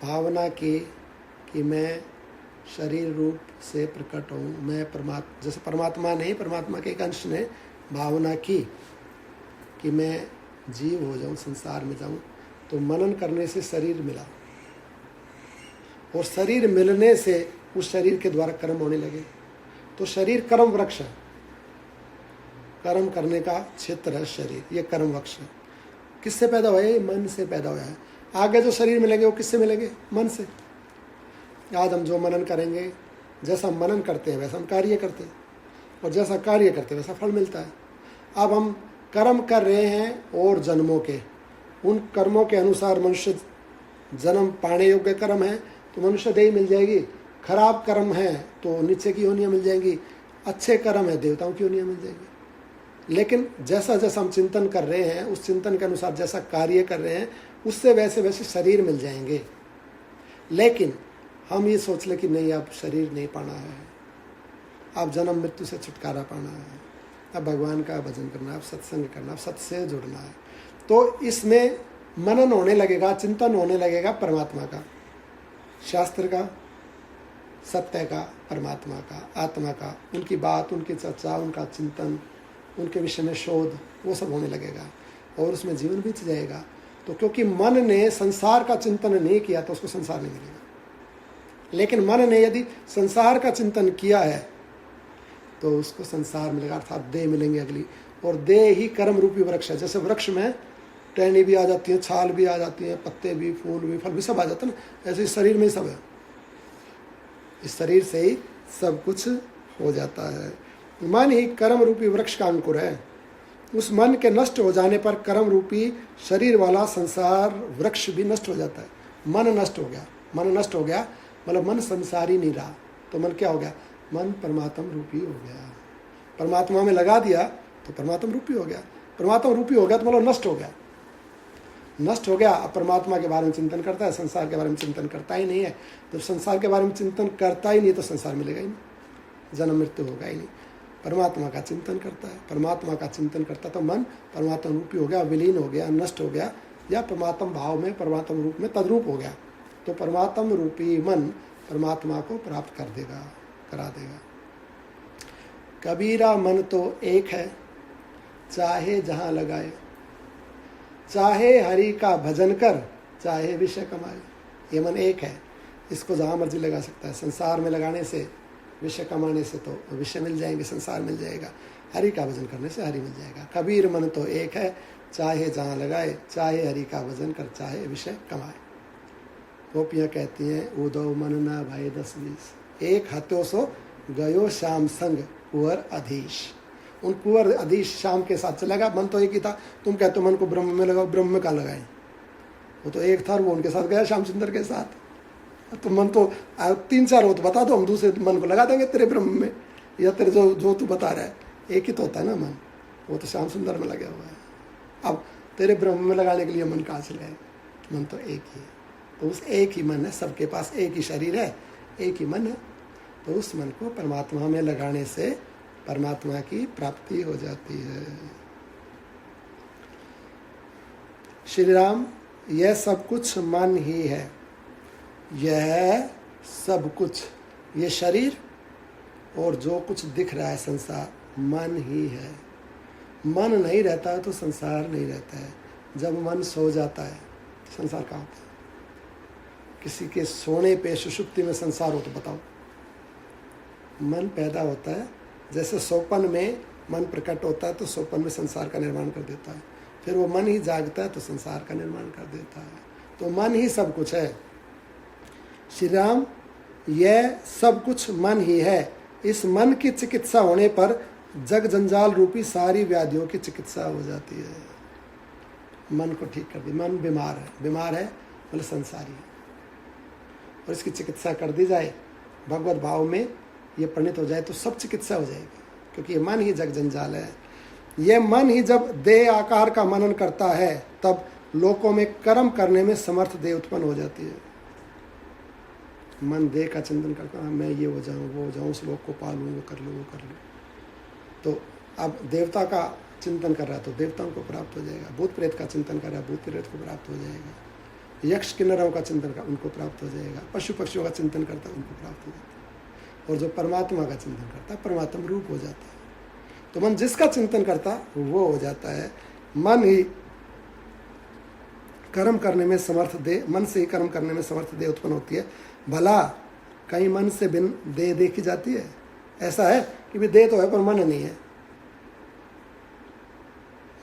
भावना की कि मैं शरीर रूप से प्रकट हूँ, मैं परमात्मा, जैसे परमात्मा नहीं, परमात्मा के एक अंश ने भावना की कि मैं जीव हो जाऊँ, संसार में जाऊँ, तो मनन करने से शरीर मिला और शरीर मिलने से उस शरीर के द्वारा कर्म होने लगे। तो शरीर कर्म वृक्ष है, कर्म करने का क्षेत्र है शरीर, ये कर्म वृक्ष है। किससे पैदा हुआ है? ये मन से पैदा हुआ है। आगे जो शरीर मिलेंगे वो किससे मिलेंगे? मन से। आज हम जो मनन करेंगे, जैसा मनन करते हैं वैसा हम कार्य करते हैं, और जैसा कार्य करते हैं वैसा फल मिलता है। अब हम कर्म कर रहे हैं और जन्मों के, उन कर्मों के अनुसार मनुष्य जन्म पाने योग्य कर्म है तो मनुष्य देह मिल जाएगी, खराब कर्म है तो नीचे की योनियाँ मिल जाएंगी, अच्छे कर्म है देवताओं की योनियाँ मिल जाएंगी। लेकिन जैसा जैसा हम चिंतन कर रहे हैं, उस चिंतन के अनुसार जैसा कार्य कर रहे हैं, उससे वैसे वैसे शरीर मिल जाएंगे। लेकिन हम ये सोच ले कि नहीं, अब शरीर नहीं पाना है, अब जन्म मृत्यु से छुटकारा पाना है, अब भगवान का भजन करना, अब सत्संग करना, अब सत्य से जुड़ना है। तो इसमें मनन होने लगेगा, चिंतन होने लगेगा परमात्मा का, शास्त्र का, सत्य का, परमात्मा का, आत्मा का, उनकी बात, उनकी चर्चा, उनका चिंतन, उनके विषय में शोध, वो सब होने लगेगा और उसमें जीवन बीत जाएगा। तो क्योंकि मन ने संसार का चिंतन नहीं किया तो उसको संसार नहीं मिलेगा। लेकिन मन ने यदि संसार का चिंतन किया है तो उसको संसार मिलेगा, अर्थात देह मिलेंगे अगली। और देह ही कर्म रूपी वृक्ष है। जैसे वृक्ष में टहनी भी आ जाती है, छाल भी आ जाती है, पत्ते भी, फूल भी, फल भी सब आ जाता है ना, ऐसे शरीर में ही सब है। इस शरीर से ही सब कुछ हो जाता है। मन ही कर्म रूपी वृक्ष का अंकुर है। उस मन के नष्ट हो जाने पर कर्म रूपी शरीर वाला संसार वृक्ष भी नष्ट हो जाता है। मन नष्ट हो गया, मन नष्ट हो गया मतलब मन संसारी नहीं रहा, तो मन क्या हो गया? मन परमात्म रूपी हो गया। परमात्मा में लगा दिया तो परमात्म रूपी हो गया। परमात्मा रूपी हो गया तो मतलब नष्ट हो गया, नष्ट हो गया। अब परमात्मा के बारे में चिंतन करता है, संसार के बारे में चिंतन करता ही नहीं है। तो संसार के बारे में चिंतन करता ही नहीं तो संसार मिलेगा ही नहीं, जन्म मृत्यु होगा ही नहीं। परमात्मा का चिंतन करता है, परमात्मा का चिंतन करता तो मन परमात्मा रूपी हो गया, विलीन हो गया, नष्ट हो गया, या परमात्म भाव में, परमात्म रूप में तद्रूप हो गया। तो परमात्म रूपी मन परमात्मा को प्राप्त कर देगा, करा देगा। कबीरा मन तो एक है, चाहे जहाँ लगाए, चाहे हरि का भजन कर, चाहे विषय कमाए। ये मन एक है, इसको जहाँ मर्जी लगा सकता है। संसार में लगाने से, विषय कमाने से तो विषय मिल जाएंगे, संसार मिल जाएगा। हरि का भजन करने से हरि मिल जाएगा। कबीर मन तो एक है, चाहे जहाँ लगाए, चाहे हरि का भजन कर, चाहे विषय कमाए। गोपियाँ कहती हैं, उदो मन न भाई 10-20, एक हत्यो सो गयो श्याम संग कुंवर अधीश। उन कुंवर अधीश श्याम के साथ चलेगा। मन तो एक ही था, तुम कहते हो मन को ब्रह्म में लगाओ, ब्रह्म में कहाँ लगाए? वो तो एक था, वो उनके साथ गया श्याम सुंदर के साथ। तो मन तो 3-4 हो तो बता दो, हम दूसरे मन को लगा देंगे तेरे ब्रह्म में, या तेरे जो तू बता रहा है। एक ही तो होता है ना मन, वो तो श्याम सुंदर में लगा हुआ है। अब तेरे ब्रह्म में लगाने के लिए मन कहाँ से लाए? मन तो एक ही है। तो उस एक ही मन है, सबके पास एक ही शरीर है, एक ही मन है। तो उस मन को परमात्मा में लगाने से परमात्मा की प्राप्ति हो जाती है। श्री राम यह सब कुछ मन ही है। यह सब कुछ, ये शरीर और जो कुछ दिख रहा है संसार, मन ही है। मन नहीं रहता है तो संसार नहीं रहता है। जब मन सो जाता है संसार कहाँ होता है? किसी के सोने पे सुषुप्ति में संसार हो तो बताओ। मन पैदा होता है, जैसे सोपन में मन प्रकट होता है तो सोपन में संसार का निर्माण कर देता है। फिर वो मन ही जागता है तो संसार का निर्माण कर देता है। तो मन ही सब कुछ है। श्री राम, यह सब कुछ मन ही है। इस मन की चिकित्सा होने पर जग जंजाल रूपी सारी व्याधियों की चिकित्सा हो जाती है। मन को ठीक कर दी। मन बीमार है मतलब संसारी है, और इसकी चिकित्सा कर दी जाए, भगवत भाव में ये परिणित हो जाए तो सब चिकित्सा हो जाएगी, क्योंकि ये मन ही जग जंजाल है। ये मन ही जब देह आकार का मनन करता है तब लोकों में कर्म करने में समर्थ देह उत्पन्न हो जाती है। मन देह का चिंतन करता है, मैं ये हो जाऊं, वो हो जाऊं, उस लोक को पालूं, वो कर लूँ। तो अब देवता का चिंतन कर रहा है तो देवताओं को प्राप्त हो जाएगा। भूत प्रेत का चिंतन कर रहा है, भूत प्रेत को प्राप्त हो जाएगा। यक्ष किन्नरों का चिंतन कर, उनको प्राप्त हो जाएगा। पशु पक्षियों का चिंतन करता है, उनको प्राप्त हो जाता है। और जो परमात्मा का चिंतन करता है, परमात्मा रूप हो जाता है। तो मन जिसका चिंतन करता है वो हो जाता है। मन ही कर्म करने में समर्थ दे, मन से ही कर्म करने में समर्थ दे उत्पन्न होती है। भला कहीं मन से बिन देह देखी जाती है? ऐसा है कि भी देह तो है पर मन नहीं है।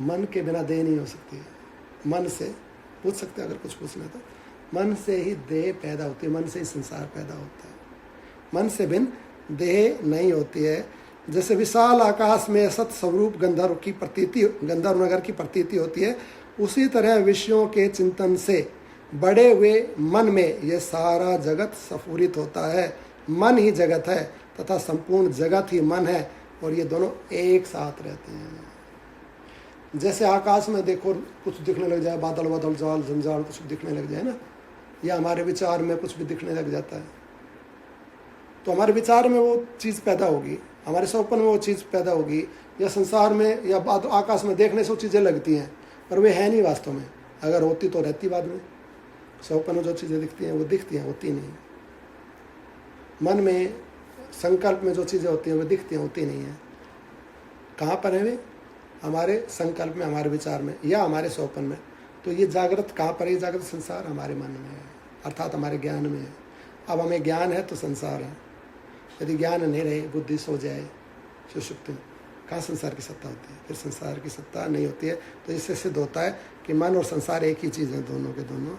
मन के बिना देह नहीं हो सकती है। मन से पूछ सकते हैं अगर कुछ पूछना तो, मन से ही देह पैदा होती है, मन से ही संसार पैदा होता है। मन से बिन देह नहीं होती है। जैसे विशाल आकाश में सत स्वरूप गंधर्व की प्रतीति, गंधर्व नगर की प्रतीति होती है, उसी तरह विषयों के चिंतन से बड़े हुए मन में यह सारा जगत स्फुरित होता है। मन ही जगत है तथा संपूर्ण जगत ही मन है, और ये दोनों एक साथ रहते हैं। जैसे आकाश में देखो कुछ दिखने लग जाए, बादल बादल जाल जंजाल कुछ दिखने लग जाए ना, या हमारे विचार में कुछ भी दिखने लग जाता है, तो हमारे विचार में वो चीज़ पैदा होगी, हमारे स्वप्न में वो चीज़ पैदा होगी, या संसार में या आकाश में देखने से वो चीज़ें लगती हैं, पर वे है नहीं वास्तव में। अगर होती तो रहती बाद में। स्वप्न में जो चीज़ें दिखती हैं वो दिखती हैं, होती नहीं। मन में संकल्प में जो चीज़ें होती हैं वो दिखती हैं, होती नहीं है। कहाँ पर है वे? हमारे संकल्प में, हमारे विचार में, या हमारे स्वप्न में। तो ये जागृत कहाँ पर है? ये जागृत संसार हमारे मन में है, अर्थात हमारे ज्ञान में है। अब हमें ज्ञान है तो संसार है। यदि ज्ञान नहीं रहे, बुद्धि सो जाए सुषुप्ति में, कहाँ संसार की सत्ता होती है? फिर संसार की सत्ता नहीं होती है। तो इससे सिद्ध होता है कि मन और संसार एक ही चीज़ है, दोनों के दोनों।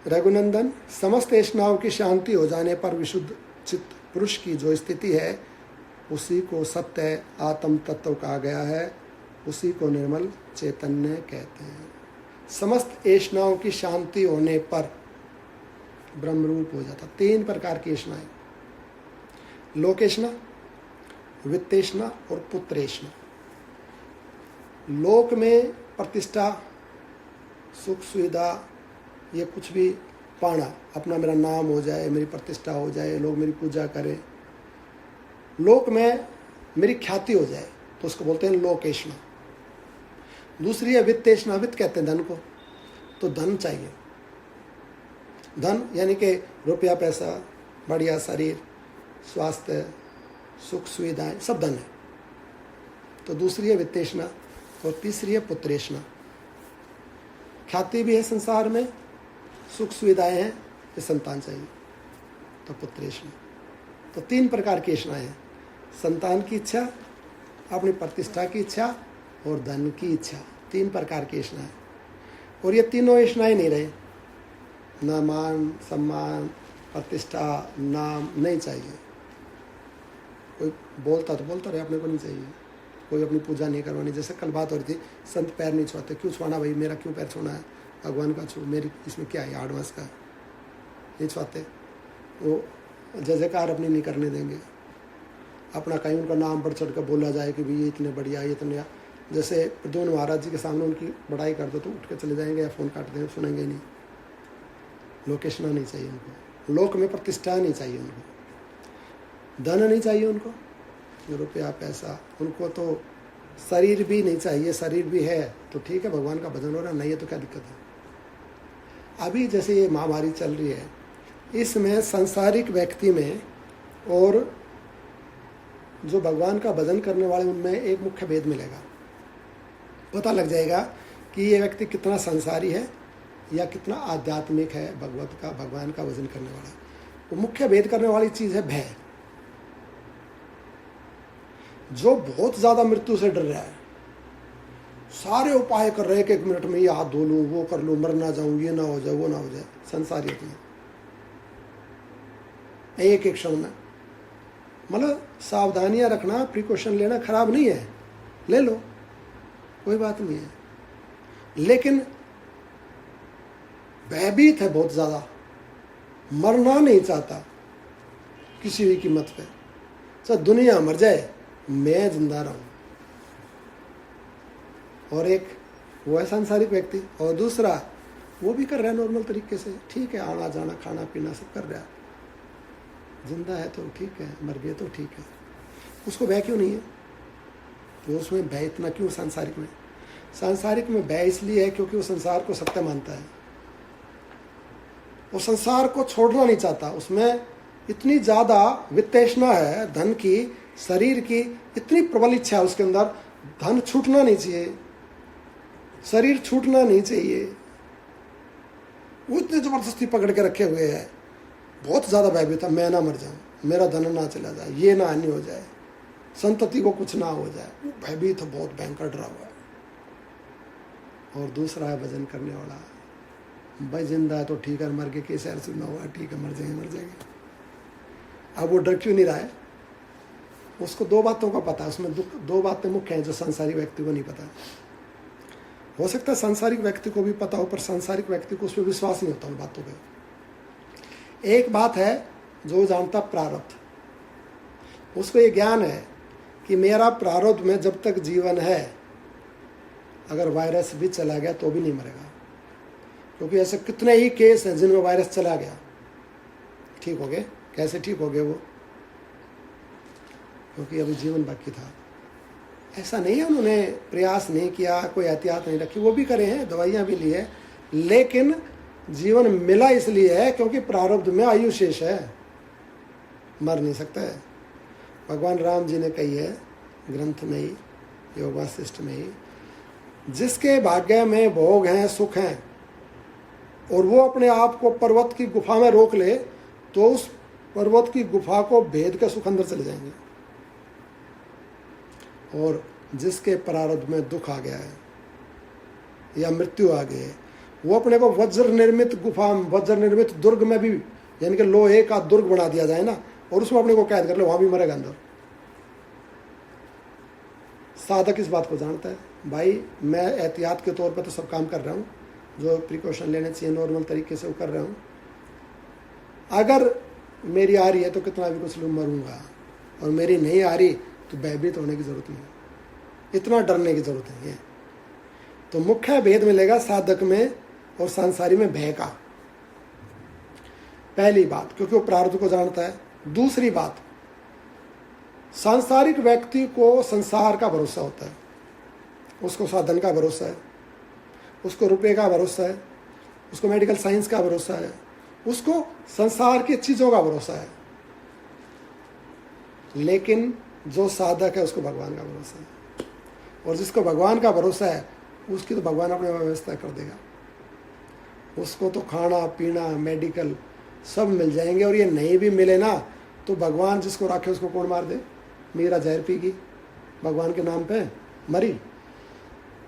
रघुनंदन, समस्त तृष्णाओं की शांति हो जाने पर विशुद्ध चित्त पुरुष की जो स्थिति है उसी को सत्य आत्म तत्व कहा गया है, उसी को निर्मल चैतन्य कहते हैं। समस्त ऐष्णाओं की शांति होने पर ब्रह्मरूप हो जाता। 3 प्रकार की ऐष्णाएं, लोकेष्णा, वित्तेष्णा और पुत्रेष्णा। लोक में प्रतिष्ठा, सुख सुविधा, ये कुछ भी पाना, अपना मेरा नाम हो जाए, मेरी प्रतिष्ठा हो जाए, लोग मेरी पूजा करें, लोक में मेरी ख्याति हो जाए, तो उसको बोलते हैं लोकेष्णा। दूसरी है वित्तेष्णा। वित्त कहते हैं धन को, तो धन चाहिए। धन यानी कि रुपया पैसा, बढ़िया शरीर, स्वास्थ्य, सुख सुविधाएं, सब धन है। तो दूसरी है वित्तेष्णा, और तीसरी है पुत्रेष्णा। ख्याति भी है संसार में, सुख सुविधाएं हैं, ये संतान चाहिए, तो पुत्रेष्णा। तो 3 प्रकार की ऐष्णाएं हैं, संतान की इच्छा, अपनी प्रतिष्ठा की इच्छा और धन की इच्छा। 3 प्रकार की ऐष्णाएं। और ये तीनों ऐष्णाएं नहीं रहे, न मान सम्मान, प्रतिष्ठा, नाम नहीं चाहिए। कोई बोलता तो बोलता रहे, अपने को नहीं चाहिए। कोई अपनी पूजा नहीं करवानी। जैसे कल बात हो रही थी, संत पैर नहीं छूते। क्यों छुआना भाई? मेरा क्यों पैर छूना है? भगवान का छू, मेरी इसमें क्या है? 8 मास का नहीं छुआते। वो जय जयकार अपनी नहीं करने देंगे। अपना कहीं उनका नाम बढ़ चढ़ कर बोला जाए कि भाई ये इतने बढ़िया, ये इतने, जैसे प्रद्युम्न महाराज जी के सामने उनकी बड़ाई कर दो तो उठ के चले जाएंगे या फ़ोन काट देंगे, सुनेंगे ही नहीं। लोकेशना नहीं चाहिए उनको, लोक में प्रतिष्ठा नहीं चाहिए उनको, धन नहीं चाहिए उनको, रुपया पैसा, उनको तो शरीर भी नहीं चाहिए। शरीर भी है तो ठीक है, भगवान का भजन हो रहा, नहीं है तो क्या दिक्कत है? अभी जैसे ये महामारी चल रही है, इसमें सांसारिक व्यक्ति में और जो भगवान का भजन करने वाले उनमें एक मुख्य भेद मिलेगा। पता लग जाएगा कि ये व्यक्ति कितना संसारी है या कितना आध्यात्मिक है, भगवान का भजन करने वाला। वो मुख्य भेद करने वाली चीज़ है भय। जो बहुत ज़्यादा मृत्यु से डर रहा है, सारे उपाय कर रहे हैं कि 1 मिनट में ये हाथ धो लूँ, वो कर लूँ, मर ना जाऊँ, ये ना हो जाए, वो ना हो जाए, संसारियत में एक क्षण में। मतलब सावधानियां रखना, प्रिकॉशन लेना खराब नहीं है, ले लो, कोई बात नहीं है, लेकिन भयभीत है बहुत ज़्यादा, मरना नहीं चाहता किसी भी कीमत पे। चाहे दुनिया मर जाए, मैं जिंदा रहूं। और एक वो है सांसारिक व्यक्ति, और दूसरा वो भी कर रहा है नॉर्मल तरीके से, ठीक है, आना जाना खाना पीना सब कर रहा है, जिंदा है तो ठीक है, मर गए तो ठीक है, उसको भय क्यों नहीं है? तो उसमें भय इतना क्यों सांसारिक में? सांसारिक में भय इसलिए है क्योंकि वो संसार को सत्य मानता है, वो संसार को छोड़ना नहीं चाहता। उसमें इतनी ज़्यादा वित्तेषणा है, धन की, शरीर की इतनी प्रबल इच्छा है उसके अंदर, धन छूटना नहीं चाहिए, शरीर छूटना नहीं चाहिए, वो इतनी जबरदस्ती पकड़ के रखे हुए है, बहुत ज़्यादा भयभीत है, मैं ना मर जाऊं, मेरा धन ना चला जाए, ये ना हानि हो जाए, संतति को कुछ ना हो जाए, वो भयभीत है, बहुत भयंकर डरा हुआ है। और दूसरा है भजन करने वाला, भाई जिंदा है तो ठीक है, मर के कैसे ऐसे ना हुआ, ठीक है, मर जाएंगे। अब वो डर क्यों नहीं रहा है? उसको 2 बातों का पता है, उसमें 2 बातें मुख्य हैं जो सांसारिक व्यक्ति को नहीं पता। हो सकता है सांसारिक व्यक्ति को भी पता हो, पर सांसारिक व्यक्ति को उस पर विश्वास नहीं होता उन बातों पे। एक बात है जो जानता प्रारब्ध, उसको ये ज्ञान है कि मेरा प्रारब्ध में जब तक जीवन है, अगर वायरस भी चला गया तो भी नहीं मरेगा, क्योंकि ऐसे कितने ही केस हैं जिनमें वायरस चला गया, ठीक हो गए। कैसे ठीक हो गए वो? क्योंकि अभी जीवन बाकी था। ऐसा नहीं है उन्होंने प्रयास नहीं किया, कोई एहतियात नहीं रखी, वो भी करे हैं, दवाइयाँ भी ली है, लेकिन जीवन मिला इसलिए है क्योंकि प्रारब्ध में आयु शेष है, मर नहीं सकता है। भगवान राम जी ने कही है ग्रंथ में ही, योग वासिष्ठ में ही, जिसके भाग्य में भोग हैं, सुख हैं, और वो अपने आप को पर्वत की गुफा में रोक ले, तो उस पर्वत की गुफा को भेद के सुख अंदर चले जाएंगे। और जिसके प्रारब्ध में दुख आ गया है या मृत्यु आ गई है, वो अपने को वज्र निर्मित गुफा, वज्र निर्मित दुर्ग में भी, यानी कि लोहे का दुर्ग बना दिया जाए ना, और उसमें अपने को कैद कर ले, वहां भी मरेगा अंदर। साधक इस बात को जानता है, भाई मैं एहतियात के तौर पर तो सब काम कर रहा हूँ, जो प्रिकॉशन लेने चाहिए नॉर्मल तरीके से वो कर रहा हूँ, अगर मेरी आ रही है तो कितना भी कुछ मरूंगा, और मेरी नहीं आ रही तो भयभीत होने की जरूरत नहीं, इतना डरने की जरूरत नहीं है। तो मुख्य भेद मिलेगा साधक में और संसारी में भय का। पहली बात, क्योंकि वो प्रारब्ध को जानता है। दूसरी बात, सांसारिक व्यक्ति को संसार का भरोसा होता है, उसको साधन का भरोसा है, उसको रुपए का भरोसा है, उसको मेडिकल साइंस का भरोसा है, उसको संसार की चीज़ों का भरोसा है। लेकिन जो साधक है उसको भगवान का भरोसा है, और जिसको भगवान का भरोसा है उसकी तो भगवान अपने व्यवस्था कर देगा, उसको तो खाना पीना मेडिकल सब मिल जाएंगे। और ये नहीं भी मिले ना तो भगवान जिसको रखे उसको कौन मार दे? मीरा जहर पीगी भगवान के नाम पे, मरी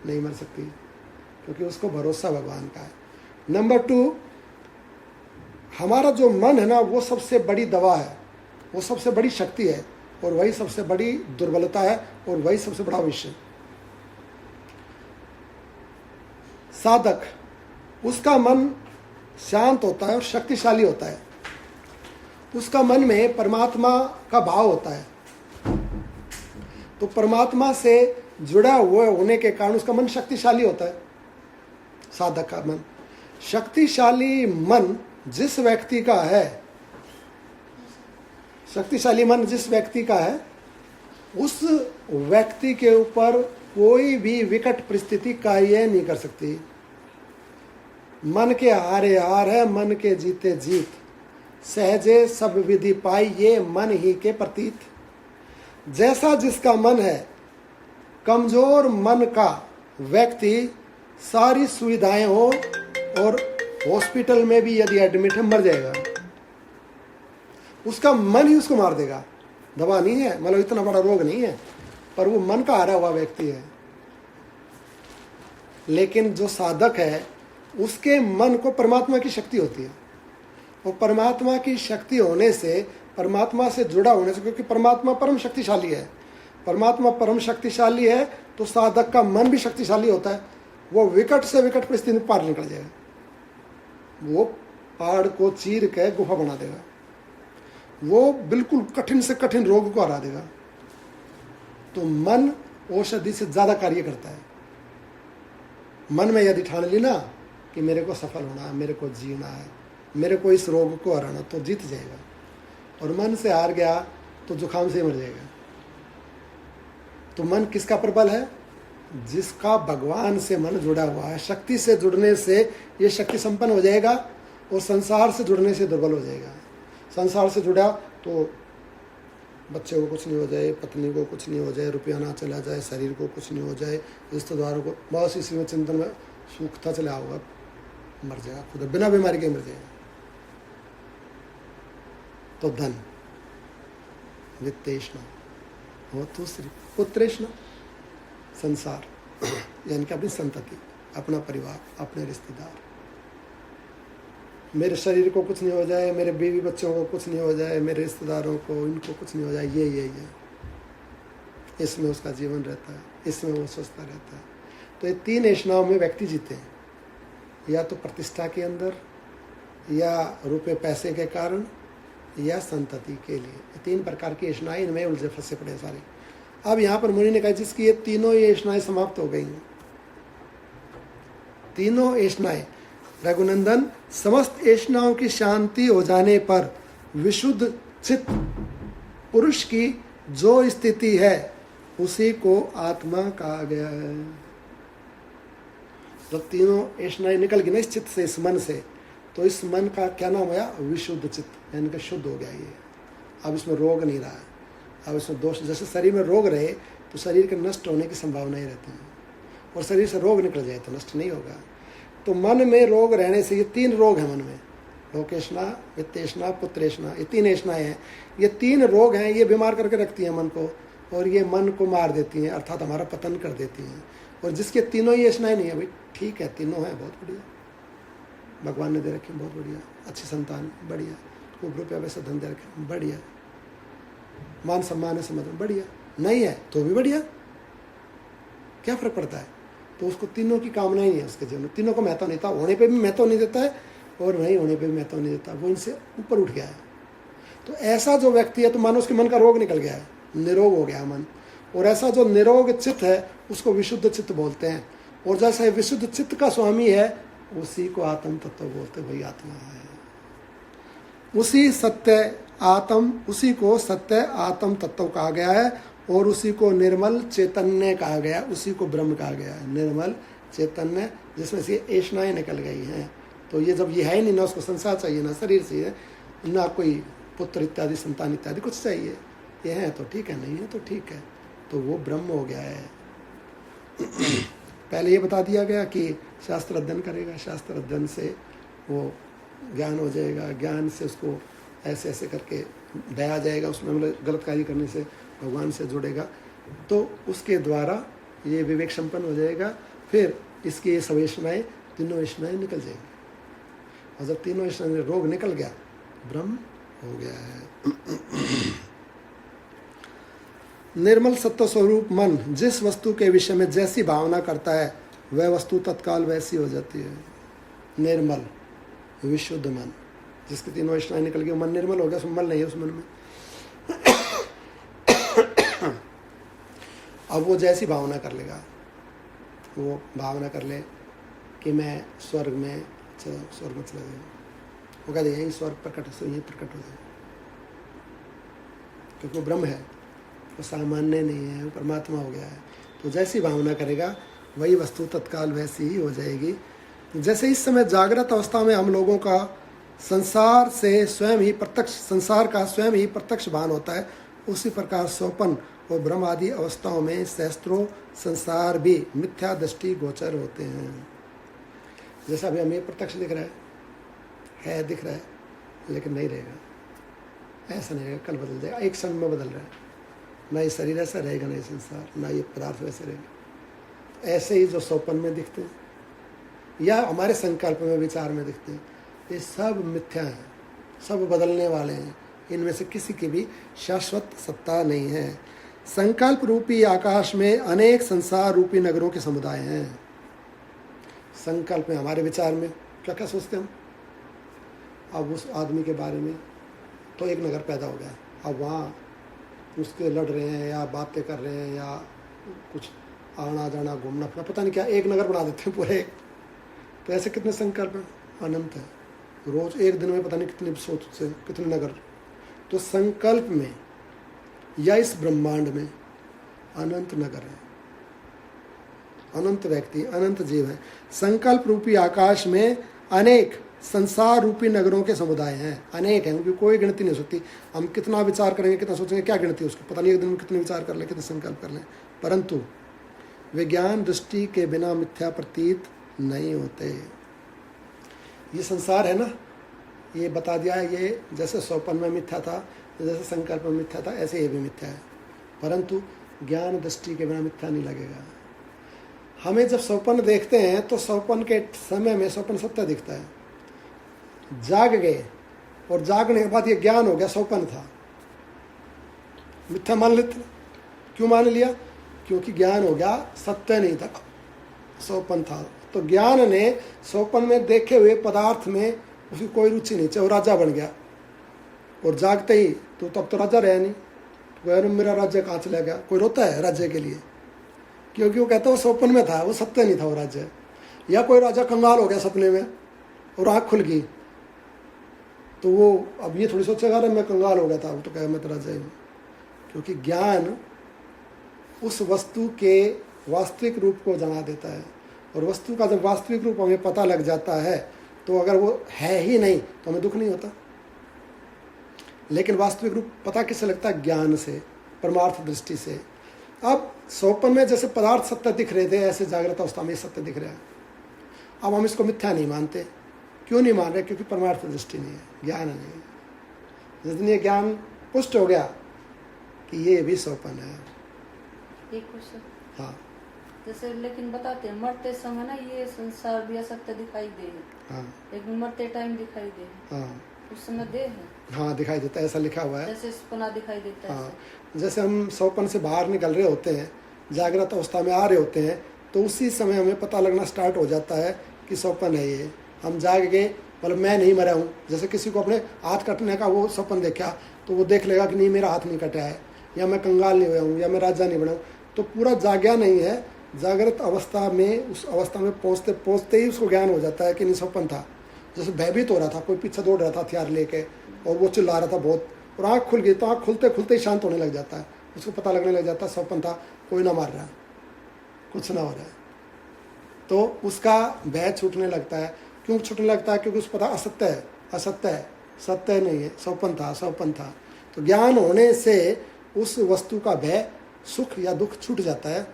नहीं मर सकती, क्योंकि उसको भरोसा भगवान का है। नंबर 2, हमारा जो मन है ना, वो सबसे बड़ी दवा है, वो सबसे बड़ी शक्ति है, और वही सबसे बड़ी दुर्बलता है, और वही सबसे बड़ा विषय। साधक, उसका मन शांत होता है और शक्तिशाली होता है, उसका मन में परमात्मा का भाव होता है, तो परमात्मा से जुड़ा हुआ होने के कारण उसका मन शक्तिशाली होता है। साधक का मन शक्तिशाली, मन जिस व्यक्ति का है, शक्तिशाली मन जिस व्यक्ति का है, उस व्यक्ति के ऊपर कोई भी विकट परिस्थिति कार्य नहीं कर सकती। मन के हारे हार है, मन के जीते जीत, सहजे सब विधि पाई, ये मन ही के प्रतीत। जैसा जिसका मन है, कमजोर मन का व्यक्ति सारी सुविधाएं हो और हॉस्पिटल में भी यदि एडमिट है, मर जाएगा। उसका मन ही उसको मार देगा। दवा नहीं है, मतलब इतना बड़ा रोग नहीं है, पर वो मन का हारा हुआ व्यक्ति है। लेकिन जो साधक है, उसके मन को परमात्मा की शक्ति होती है, और परमात्मा की शक्ति होने से, परमात्मा से जुड़ा होने से, क्योंकि परमात्मा परम शक्तिशाली है, परमात्मा परम शक्तिशाली है, तो साधक का मन भी शक्तिशाली होता है। वो विकट से विकट परिस्थिति में पार निकल जाएगा। वो पहाड़ को चीर के गुफा बना देगा। वो बिल्कुल कठिन से कठिन रोग को हरा देगा। तो मन औषधि से ज्यादा कार्य करता है। मन में यदि ठान ली ना कि मेरे को सफल होना है, मेरे को जीना है, मेरे को इस रोग को हराना, तो जीत जाएगा। और मन से हार गया तो जुकाम से मर जाएगा। तो मन किसका प्रबल है? जिसका भगवान से मन जुड़ा हुआ है। शक्ति से जुड़ने से ये शक्ति संपन्न हो जाएगा, और संसार से जुड़ने से दुर्बल हो जाएगा। संसार से जुड़ा तो बच्चे को कुछ नहीं हो जाए, पत्नी को कुछ नहीं हो जाए, रुपया ना चला जाए, शरीर को कुछ नहीं हो जाए, रिश्तेदारों को, बस इसी में चिंतन में सूखता चला होगा, मर जाएगा खुद, बिना बीमारी के मर जाएगा। तो धन, वित्तेष्णा, और दूसरी पुत्रेष्णा, संसार यानी कि अपनी संतति, अपना परिवार, अपने रिश्तेदार। मेरे शरीर को कुछ नहीं हो जाए, मेरे बीवी बच्चों को कुछ नहीं हो जाए, मेरे रिश्तेदारों को, इनको कुछ नहीं हो जाए, ये इसमें उसका जीवन रहता है, इसमें वो सोचता रहता है। तो ये तीन ऐशनाओं में व्यक्ति जीते हैं, या तो प्रतिष्ठा के अंदर, या रुपए पैसे के कारण, या संतति के लिए। ये तीन प्रकार की ऐशनाएं, इनमें उलझे फंसे पड़े सारे। अब यहाँ पर मुनि ने कहा जिसकी ये तीनों ही ऐशनाएं समाप्त हो गई हैं, तीनों ऐशनाएं, रघुनंदन, समस्त ऐशनाओं की शांति हो जाने पर विशुद्ध चित्त पुरुष की जो स्थिति है उसी को आत्मा कहा गया है। जब तीनों ऐशनाएं निकल गई ना इस चित्त से, इस मन से, तो इस मन का क्या नाम हुआ? विशुद्ध चित्त, यानी कि शुद्ध हो गया ये। अब इसमें रोग नहीं रहा, अब इसमें दोष। जैसे शरीर में रोग रहे तो शरीर के नष्ट होने की संभावना ही रहती है, और शरीर से रोग निकल जाए तो नष्ट नहीं होगा। तो मन में रोग रहने से, ये तीन रोग हैं मन में, लोकेशना, वित्तेशना, पुत्रेशना, ये तीन ऐशनाएं हैं। ये तीन रोग हैं, ये बीमार करके रखती हैं मन को, और ये मन को मार देती हैं, अर्थात हमारा पतन कर देती हैं। और जिसके तीनों ही ऐशनाएं नहीं है, भाई ठीक है, तीनों हैं, बहुत बढ़िया, भगवान ने दे रखे, बहुत बढ़िया, अच्छी संतान, बढ़िया, खूब रुपया वैसे धन दे रखे, बढ़िया, मान सम्मान है, समझ, बढ़िया, नहीं है तो भी बढ़िया, क्या फर्क पड़ता है? तो उसको तीनों की कामना ही नहीं है उसके जीवन में, तीनों को महत्व नहीं था, होने पे भी महत्व नहीं देता है और नहीं होने पे भी महत्व नहीं देता, वो इनसे ऊपर उठ गया है। तो ऐसा जो व्यक्ति है, तो मानो उसके मन का रोग निकल गया है, निरोग हो गया मन। और ऐसा जो निरोग चित्त है उसको विशुद्ध चित्त बोलते हैं। और जैसा विशुद्ध चित्त का स्वामी है उसी को आत्म तत्व बोलते, वही आत्मा है। उसी सत्य आत्म, उसी को सत्य आत्म तत्व कहा गया है, और उसी को निर्मल चैतन्य कहा गया, उसी को ब्रह्म कहा गया है, निर्मल चैतन्य, जिसमें से ऐशनाएं निकल गई हैं। तो ये जब ये है नहीं, ना उसको संसार चाहिए, ना शरीर चाहिए, ना कोई पुत्र इत्यादि, संतान इत्यादि कुछ चाहिए, ये है तो ठीक है, नहीं है तो ठीक है, तो वो ब्रह्म हो गया है। पहले ये बता दिया गया कि शास्त्र अध्ययन करेगा, शास्त्र अध्ययन से वो ज्ञान हो जाएगा, ज्ञान से उसको ऐसे ऐसे करके दया जाएगा, उसमें मतलब गलत कार्य करने से भगवान से जुड़ेगा, तो उसके द्वारा ये विवेक संपन्न हो जाएगा। फिर इसकी ये सब ऐशनाएं, तीनों ऐशनाएं निकल जाएंगी, और जब तीनों ऐशनाएं रोग निकल गया, ब्रह्म हो गया है। निर्मल सत्व स्वरूप मन जिस वस्तु के विषय में जैसी भावना करता है वह वस्तु तत्काल वैसी हो जाती है। निर्मल विशुद्ध मन, जिसके तीनों ऐशनाएं निकल गई, मन निर्मल हो गया, उसमें मल नहीं है उस मन में। अब वो जैसी भावना कर लेगा, वो भावना कर ले कि मैं स्वर्ग में चला जाऊँ, वो कहते यही स्वर्ग प्रकट है, यही प्रकट हो जाए, क्योंकि वो ब्रह्म है, वो सामान्य नहीं है, वो परमात्मा हो गया है। तो जैसी भावना करेगा वही वस्तु तत्काल वैसी ही हो जाएगी। जैसे इस समय जागृत अवस्था में हम लोगों का संसार से स्वयं ही प्रत्यक्ष, संसार का स्वयं ही प्रत्यक्ष भान होता है, उसी प्रकार स्वप्न और ब्रह्म आदि अवस्थाओं में सहस्त्रों संसार भी मिथ्या दृष्टि गोचर होते हैं। जैसा अभी हमें प्रत्यक्ष दिख रहा है दिख रहा है, लेकिन नहीं रहेगा, ऐसा नहीं रहेगा, कल बदल जाएगा, एक क्षण में बदल रहा है। ना ये शरीर ऐसा रहेगा, ना ये संसार, ना ये पदार्थ वैसे रहेगा। ऐसे ही जो स्वप्न में दिखते हैं या हमारे संकल्प में, विचार में दिखते हैं, ये सब मिथ्या हैं, सब बदलने वाले हैं, इनमें से किसी की भी शाश्वत सत्ता नहीं है। संकल्प रूपी आकाश में अनेक संसार रूपी नगरों के समुदाय हैं। संकल्प में, हमारे विचार में क्या क्या सोचते हम, अब उस आदमी के बारे में तो एक नगर पैदा हो गया, अब वहाँ उसके लड़ रहे हैं या बातें कर रहे हैं या कुछ आना जाना घूमना फिरना, पता नहीं क्या, एक नगर बना देते हैं पूरे। तो ऐसे कितने संकल्प हैं, अनंत है, रोज एक दिन में पता नहीं कितने सोच से कितने नगर। तो संकल्प में या इस ब्रह्मांड में अनंत नगर है, अनंत व्यक्ति, अनंत जीव है। संकल्प रूपी आकाश में अनेक संसार रूपी नगरों के समुदाय हैं, अनेक हैं, उनकी कोई गिनती नहीं हो सकती। हम कितना विचार करेंगे, कितना सोचेंगे, क्या गिनती है उसकी, पता नहीं एक दिन में कितने विचार कर लें, कितने संकल्प कर लें, परंतु विज्ञान दृष्टि के बिना मिथ्या प्रतीत नहीं होते। ये संसार है ना, ये बता दिया है, ये जैसे स्वप्न में मिथ्या था, जैसे संकल्प में मिथ्या था, ऐसे ये भी मिथ्या है, परंतु ज्ञान दृष्टि के बिना मिथ्या नहीं लगेगा। हमें जब स्वप्न देखते हैं तो स्वप्न के समय में स्वप्न सत्य दिखता है, जाग गए और जागने के बाद ये ज्ञान हो गया स्वप्न था, मिथ्या मान लेते। क्यों मान लिया? क्योंकि ज्ञान हो गया, सत्य नहीं था, स्वप्न था। तो ज्ञान ने स्वप्न में देखे हुए पदार्थ में उसकी कोई रुचि नहीं, चाहे वो राजा बन गया, और जागते ही तो तब तो राजा रहा नहीं, तो मेरा राज्य कहाँ चला गया, कोई रोता है राज्य के लिए, क्योंकि वो कहता है वो स्वप्न में था, वो सत्य नहीं था वो राज्य। या कोई राजा कंगाल हो गया सपने में और आँख खुल गई, तो वो अब ये थोड़ी सोचेगा अरे मैं कंगाल हो गया था, वो तो कहे मैं तो राजा ही हूँ। क्योंकि ज्ञान उस वस्तु के वास्तविक रूप को जना देता है, और वस्तु का जब वास्तविक रूप हमें पता लग जाता है तो अगर वो है ही नहीं तो हमें दुख नहीं होता। लेकिन वास्तविक रूप पता किससे लगता है? ज्ञान से, परमार्थ दृष्टि से। अब स्वप्न में जैसे पदार्थ सत्य दिख रहे थे, ऐसे जागृत अवस्था में सत्य दिख रहा है। अब हम इसको मिथ्या नहीं मानते। क्यों नहीं मान रहे? क्योंकि परमार्थ दृष्टि नहीं है, ज्ञान नहीं है। जिस दिन ये ज्ञान पुष्ट हो गया कि ये भी स्वप्न है। एक क्वेश्चन, हाँ जैसे लेकिन बताते हैं मरते समय ना ये संसार भी असत्य दिखाई दे, हाँ, लेकिन मरते टाइम दिखाई दे, हाँ, उस समय दे है, हाँ दिखाई देता है, ऐसा लिखा हुआ है। जैसे सपना दिखाई देता है। हाँ, जैसे हम स्वप्न से बाहर निकल रहे होते हैं, जागृत अवस्था में आ रहे होते हैं, तो उसी समय हमें पता लगना स्टार्ट हो जाता है कि स्वप्न है ये। हम जाग गए, मतलब मैं नहीं मरा हूँ। जैसे किसी को अपने हाथ कटने का वो स्वप्न देखा तो वो देख लेगा कि नहीं मेरा हाथ नहीं कटा है, या मैं कंगाल नहीं हुआ हूँ, या मैं राजा नहीं बना हूँ। तो पूरा जाग्या नहीं है, जागृत अवस्था में, उस अवस्था में पहुँचते पहुँचते ही उसको ज्ञान हो जाता है कि नहीं स्वप्न था। जैसे भयभीत हो रहा था, कोई पीछे दौड़ रहा था हथियार लेके और वो चिल्ला रहा था बहुत, और आँख खुल गई, तो आँख खुलते खुलते ही शांत होने लग जाता है, उसको पता लगने लग जाता है स्वप्न था, कोई ना मार रहा, कुछ ना हो रहा है। तो उसका भय छूटने लगता है। क्यों छूटने लगता है? क्योंकि उसको पता असत्य है, असत्य है, सत्य नहीं है, स्वप्न था, स्वप्न था। तो ज्ञान होने से उस वस्तु का भय, सुख या दुख छूट जाता है।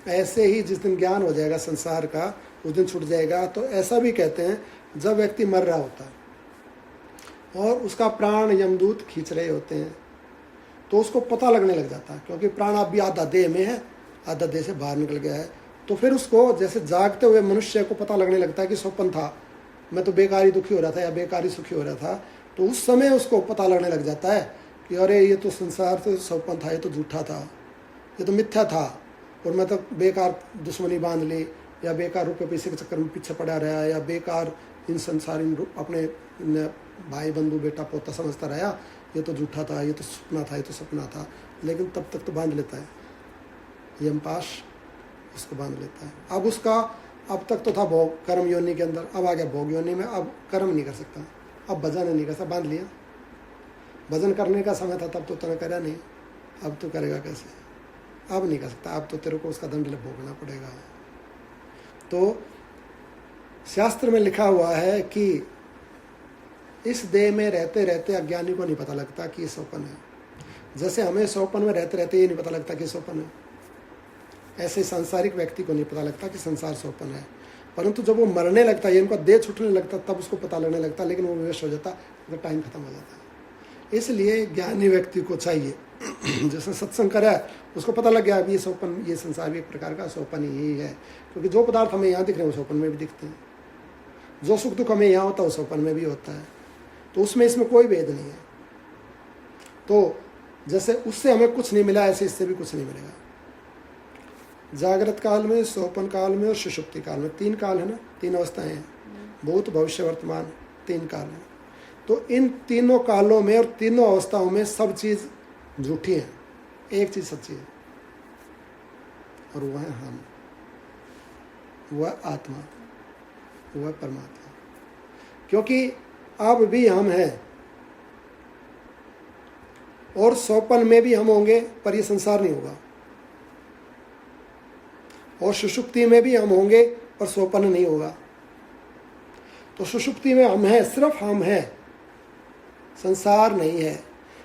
ऐसे ही जिस दिन ज्ञान हो जाएगा संसार का, उस दिन छूट जाएगा। तो ऐसा भी कहते हैं, जब व्यक्ति मर रहा होता है और उसका प्राण यमदूत खींच रहे होते हैं, तो उसको पता लगने लग जाता है, क्योंकि प्राण अब भी आधा देह में है, आधा देह से बाहर निकल गया है। तो फिर उसको जैसे जागते हुए मनुष्य को पता लगने लगता है कि स्वप्न था, मैं तो बेकारी दुखी हो रहा था या बेकारी सुखी हो रहा था। तो उस समय उसको पता लगने लग जाता है कि अरे ये तो संसार तो स्वप्न था, ये तो झूठा था, ये तो मिथ्या था, और मैं तो बेकार दुश्मनी बांध ली, या बेकार रुपये पैसे के चक्कर में पीछे पड़ा रहा, या बेकार इन संसारी अपने भाई बंधु बेटा पोता समझता रहा, ये तो झूठा था, ये तो सपना था, ये तो सपना था। लेकिन तब तक तो बांध लेता है, यमपाश उसको बांध लेता है। अब उसका, अब तक तो था भोग कर्म योनि के अंदर, अब आ गया भोग योनि में, अब कर्म नहीं कर सकता, अब भजन नहीं कर सकता, बांध लिया। भजन करने का समय था तब तो तूने करा नहीं, अब तो करेगा कैसे? अब नहीं कर सकता, अब तो तेरे को उसका दंड भोगना पड़ेगा। तो शास्त्र में लिखा हुआ है कि इस देह में रहते रहते अज्ञानी को नहीं पता लगता कि ये स्वप्न है। जैसे हमें स्वप्न में रहते रहते ये नहीं पता लगता कि स्वप्न है, ऐसे सांसारिक व्यक्ति को नहीं पता लगता कि संसार स्वप्न है। परंतु जब वो मरने लगता है, उनका देह छूटने लगता, तब उसको पता लगने लगता, लेकिन वो विवश हो जाता, तो टाइम खत्म हो जाता है। इसलिए ज्ञानी व्यक्ति को चाहिए जैसे सत्संग करा उसको पता लग गया अभी ये स्वप्न, ये संसार भी एक प्रकार का स्वप्न ही है, क्योंकि जो पदार्थ हमें यहाँ दिख रहे हैं वो स्वप्न में भी दिखते हैं, जो सुख दुख हमें यहाँ होता है वो स्वप्न में भी होता है, तो उसमें इसमें कोई भेद नहीं है। तो जैसे उससे हमें कुछ नहीं मिला, ऐसे इससे भी कुछ नहीं मिलेगा। जागृत काल में, स्वप्न काल में और सुषुप्ति काल में, 3 काल है ना, 3 अवस्थाएं हैं, भूत भविष्य वर्तमान, 3 काल है। तो इन तीनों कालों में और तीनों अवस्थाओं में सब चीज झूठी है, एक चीज सच्ची है, और वह है हम, वह आत्मा, वह परमात्मा। क्योंकि अब भी हम हैं और स्वप्न में भी हम होंगे, पर यह संसार नहीं होगा, और सुषुप्ति में भी हम होंगे पर स्वप्न नहीं होगा। तो सुषुप्ति में हम हैं, सिर्फ हम हैं, संसार नहीं है।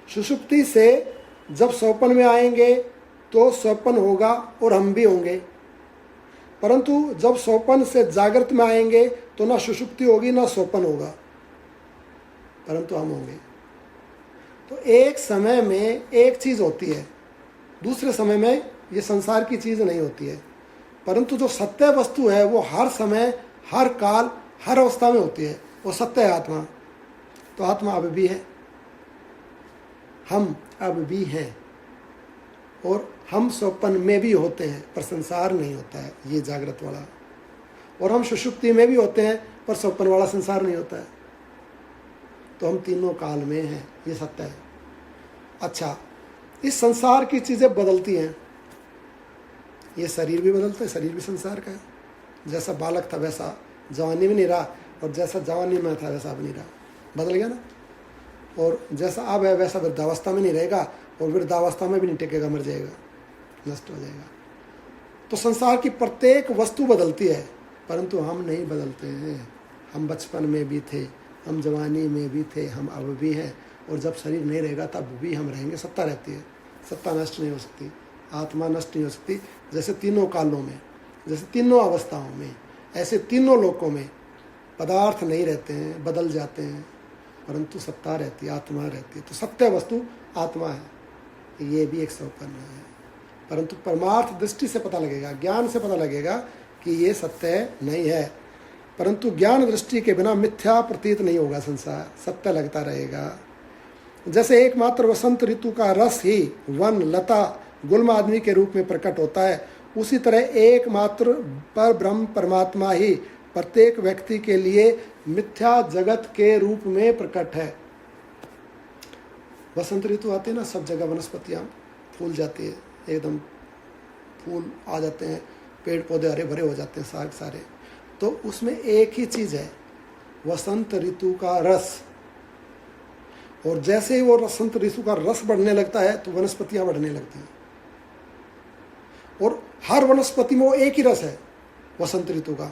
सुषुप्ति से जब स्वप्न में आएंगे तो स्वप्न होगा और हम भी होंगे, परंतु जब स्वप्न से जागृत में आएंगे तो ना सुषुप्ति होगी ना स्वप्न होगा, परंतु हम होंगे। तो एक समय में एक चीज होती है, दूसरे समय में ये संसार की चीज नहीं होती है, परंतु जो सत्य वस्तु है वो हर समय, हर काल, हर अवस्था में होती है, वो सत्य है आत्मा। तो आत्मा अब भी है, हम अब भी हैं, और हम स्वप्न में भी होते हैं पर संसार नहीं होता है, ये जागृत वाला, और हम सुषुप्ति में भी होते हैं पर स्वप्न वाला संसार नहीं होता है। तो हम तीनों काल में हैं, ये सत्य है। अच्छा, इस संसार की चीजें बदलती हैं, ये शरीर भी बदलता है, शरीर भी संसार का है। जैसा बालक था वैसा जवानी में नहीं रहा, और जैसा जवानी में था वैसा अब नहीं रहा, बदल गया ना। और जैसा अब है वैसा वृद्धावस्था में नहीं रहेगा, और वृद्धावस्था में भी नहीं टिकेगा, मर जाएगा, नष्ट हो जाएगा। तो संसार की प्रत्येक वस्तु बदलती है, परंतु हम नहीं बदलते हैं। हम बचपन में भी थे, हम जवानी में भी थे, हम अब भी हैं, और जब शरीर नहीं रहेगा तब भी हम रहेंगे। सत्ता रहती है, सत्ता नष्ट नहीं हो सकती, आत्मा नष्ट नहीं हो सकती। जैसे तीनों कालों में, जैसे तीनों अवस्थाओं में, ऐसे तीनों लोकों में पदार्थ नहीं रहते हैं, बदल जाते हैं, परंतु सत्ता रहती है, आत्मा रहती है। तो सत्य वस्तु आत्मा है, ये भी एक स्वप्न है, परंतु परमार्थ दृष्टि से पता लगेगा, ज्ञान से पता लगेगा कि ये सत्य नहीं है। परंतु ज्ञान दृष्टि के बिना मिथ्या प्रतीत नहीं होगा संसार, सत्य लगता रहेगा। जैसे एकमात्र वसंत ऋतु का रस ही वन, लता, गुल्म आदमी के रूप में प्रकट होता है, उसी तरह एकमात्र पर ब्रह्म परमात्मा ही प्रत्येक व्यक्ति के लिए मिथ्या जगत के रूप में प्रकट है। वसंत ऋतु आती है ना, सब जगह वनस्पतियां फूल जाती है, एकदम फूल आ जाते हैं, पेड़ पौधे हरे भरे हो जाते हैं, साग सारे। तो उसमें एक ही चीज है, वसंत ऋतु का रस। और जैसे ही वो वसंत ऋतु का रस बढ़ने लगता है तो वनस्पतियां बढ़ने लगती हैं, और हर वनस्पति में वो एक ही रस है वसंत ऋतु का।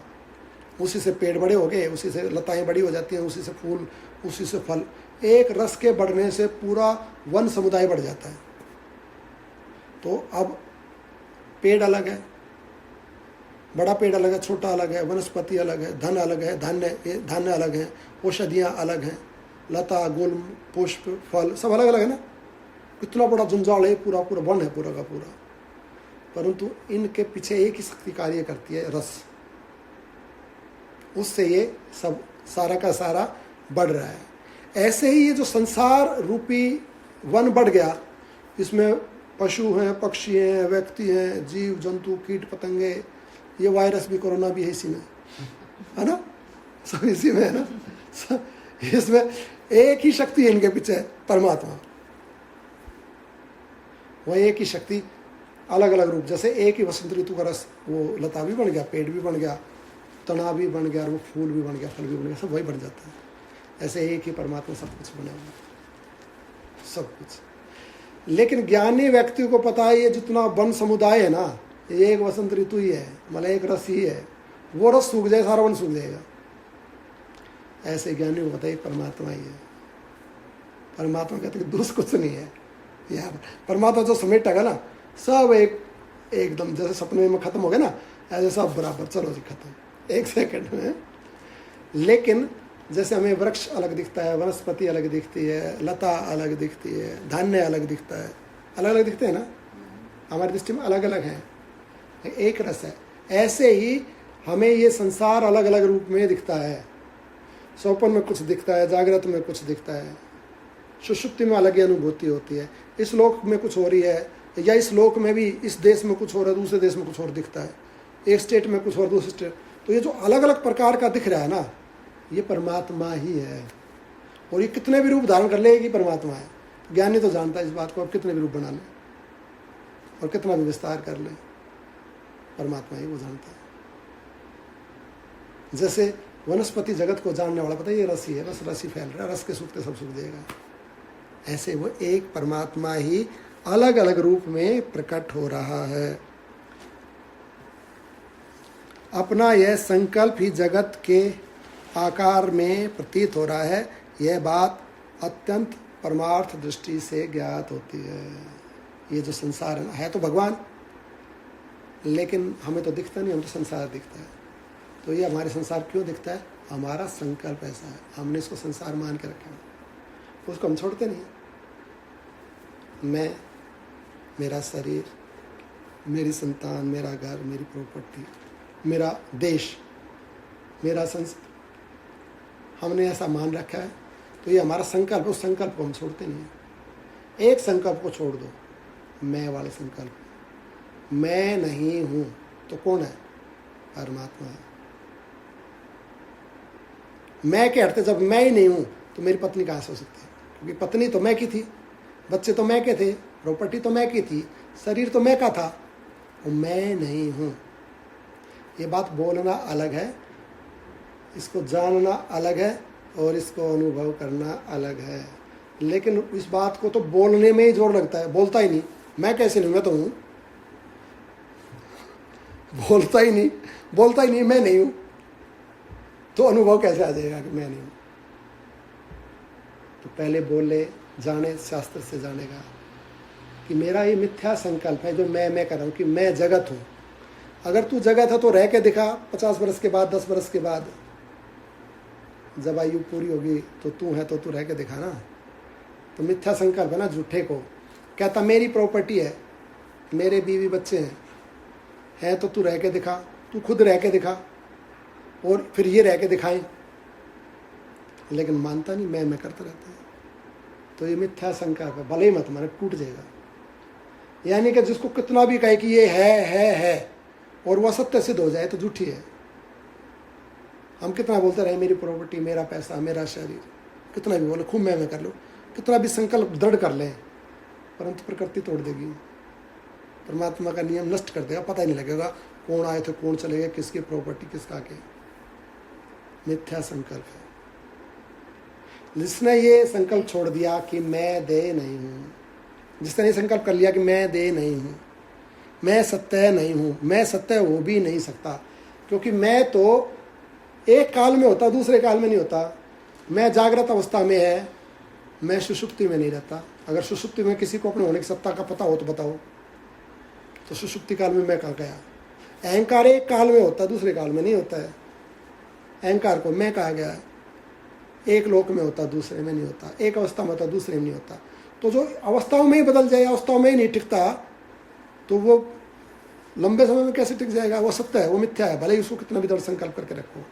उसी से पेड़ बड़े हो गए, उसी से लताएं बड़ी हो जाती हैं, उसी से फूल, उसी से फल। एक रस के बढ़ने से पूरा वन समुदाय बढ़ जाता है। तो अब पेड़ अलग है, बड़ा पेड़ अलग है, छोटा अलग है, वनस्पति अलग है, धन अलग है, धान्य अलग है, औषधियाँ अलग हैं, लता, गुल्म, पुष्प, फल सब अलग अलग है ना। कितना बड़ा जंजाल है, पूरा पूरा वन है, पूरा का पूरा, परंतु इनके पीछे एक ही शक्ति कार्य करती है, रस। उससे ये सब सारा का सारा बढ़ रहा है। ऐसे ही ये जो संसार रूपी वन बढ़ गया, इसमें पशु हैं, पक्षी हैं, व्यक्ति हैं, जीव जंतु, कीट पतंगे, ये वायरस भी, कोरोना भी है इसी में, है ना, सब इसी में है ना। सब इसमें एक ही शक्ति है इनके पीछे, परमात्मा। वह एक ही शक्ति, अलग अलग रूप। जैसे एक ही वसंत ऋतु का रस, वो लता भी बन गया, पेड़ भी बन गया, तना भी बन गया, और वो फूल भी बन गया, फल भी बन गया, सब वही बन जाता है। ऐसे एक ही परमात्मा सब कुछ बना हुआ, सब कुछ। लेकिन ज्ञानी व्यक्ति को पता है ये जितना वन समुदाय है ना, ये एक वसंत ऋतु ही है, मतलब एक रस ही है। वो रस सूख जाए सारा वन सूख जाएगा, ऐसे ज्ञानी को बताइए परमात्मा ही है। परमात्मा कहते हैं दूसरा कुछ नहीं है। यार परमात्मा जो समेटेगा ना सब एकदम जैसे सपने में खत्म हो गया ना, ऐसे सब बराबर, चलो जी खत्म, 1 सेकंड में। लेकिन जैसे हमें वृक्ष अलग दिखता है, वनस्पति अलग दिखती है, लता अलग दिखती है, धान्य अलग दिखता है, अलग अलग दिखते हैं ना, हमारी दृष्टि में अलग अलग हैं, एक रस है। ऐसे ही हमें ये संसार अलग अलग रूप में दिखता है। स्वप्न में कुछ दिखता है, जागृत में कुछ दिखता है, सुषुप्ति में अलग ही अनुभूति होती है। इस लोक में कुछ हो रही है, या इस लोक में भी इस देश में कुछ हो रहा है, दूसरे देश में कुछ और दिखता है, एक स्टेट में कुछ और दूसरे स्टेट। तो ये जो अलग अलग प्रकार का दिख रहा है ना, ये परमात्मा ही है। और ये कितने भी रूप धारण कर ले कि परमात्मा है। ज्ञानी तो जानता है इस बात को, अब कितने भी रूप बना ले और कितना भी विस्तार कर ले, परमात्मा ही वो जानता है। जैसे वनस्पति जगत को जानने वाला पता है ये रस ही है, बस रस ही फैल रहा है, रस के सूखते सब सूख जाएगा। ऐसे वो एक परमात्मा ही अलग अलग रूप में प्रकट हो रहा है। अपना यह संकल्प ही जगत के आकार में प्रतीत हो रहा है। यह बात अत्यंत परमार्थ दृष्टि से ज्ञात होती है। ये जो संसार है तो भगवान, लेकिन हमें तो दिखता नहीं, हमें तो संसार दिखता है। तो ये हमारे संसार क्यों दिखता है? हमारा संकल्प ऐसा है, हमने इसको संसार मान के रखा है, उसको हम छोड़ते नहीं। मैं, मेरा शरीर, मेरी संतान, मेरा घर, मेरी प्रॉपर्टी, मेरा देश, मेरा संस्कृति, हमने ऐसा मान रखा है। तो ये हमारा संकल्प, उस संकल्प को हम छोड़ते नहीं हैं। एक संकल्प को छोड़ दो, मैं वाले संकल्प, मैं नहीं हूँ तो कौन है? परमात्मा है। मैं के हटते जब मैं ही नहीं हूँ तो मेरी पत्नी कहाँ से हो सकती है? क्योंकि पत्नी तो मैं की थी, बच्चे तो मैं के थे, प्रॉपर्टी तो मैं की थी, शरीर तो मैं का था, और मैं नहीं हूँ। ये बात बोलना अलग है, इसको जानना अलग है, और इसको अनुभव करना अलग है। लेकिन इस बात को तो बोलने में ही जोर लगता है, बोलता ही नहीं। मैं कैसे नहीं, मैं तो हूँ। बोलता ही नहीं मैं नहीं हूँ, तो अनुभव कैसे आ जाएगा कि मैं नहीं हूँ? तो पहले बोले, जाने, शास्त्र से जानेगा कि मेरा ये मिथ्या संकल्प है जो मैं कर रहा हूँ कि मैं जगत हूँ। अगर तू जगत है तो रह के दिखा 50 वर्ष के बाद, 10 वर्ष के बाद, जब आयु पूरी होगी तो तू है तो तू रह के दिखा ना। तो मिथ्या संकल्प है ना झूठे को। कहता मेरी प्रॉपर्टी है, मेरे बीवी बच्चे हैं तो तू रह के दिखा, तू खुद रह के दिखा और फिर ये रह के दिखाएं। लेकिन मानता नहीं, मैं करता रहता है। तो ये मिथ्या संकल्प है, भले ही मत माने, टूट जाएगा। यानी कि जिसको कितना भी कहे कि ये है और वह सत्य सिद्ध हो जाए तो झूठी है। हम कितना बोलते रहे मेरी प्रॉपर्टी, मेरा पैसा, मेरा शरीर, कितना भी बोले, खूब मैं कर लो, कितना भी संकल्प दृढ़ कर लें, परंतु प्रकृति तोड़ देगी, परमात्मा का नियम नष्ट कर देगा। पता ही नहीं लगेगा कौन आए थे, कौन चले गए, किसकी प्रॉपर्टी किसका के। मिथ्या संकल्प है। जिसने ये संकल्प छोड़ दिया कि मैं देह नहीं हूँ, जिसने ये संकल्प कर लिया कि मैं देह नहीं हूँ, मैं सत्य नहीं हूँ, मैं सत्य हो भी नहीं सकता, क्योंकि मैं तो एक काल में होता, दूसरे काल में नहीं होता। मैं जागृत अवस्था में है, मैं सुषुप्ति में नहीं रहता। अगर सुषुप्ति में किसी को अपने होने की सत्ता का पता हो तो बताओ, तो सुषुप्ति काल में मैं कहाँ गया? अहंकार एक काल में होता, दूसरे काल में नहीं होता है। अहंकार को मैं कहा गया है, एक लोक में होता, दूसरे में नहीं होता, एक अवस्था में होता, दूसरे में नहीं होता। तो जो अवस्थाओं में ही बदल जाए, अवस्थाओं में ही नहीं टिकता, तो वो लंबे समय में कैसे टिक जाएगा? वो सत्य है, वो मिथ्या है, भले ही उसको कितना भी दृढ़ संकल्प करके रखो।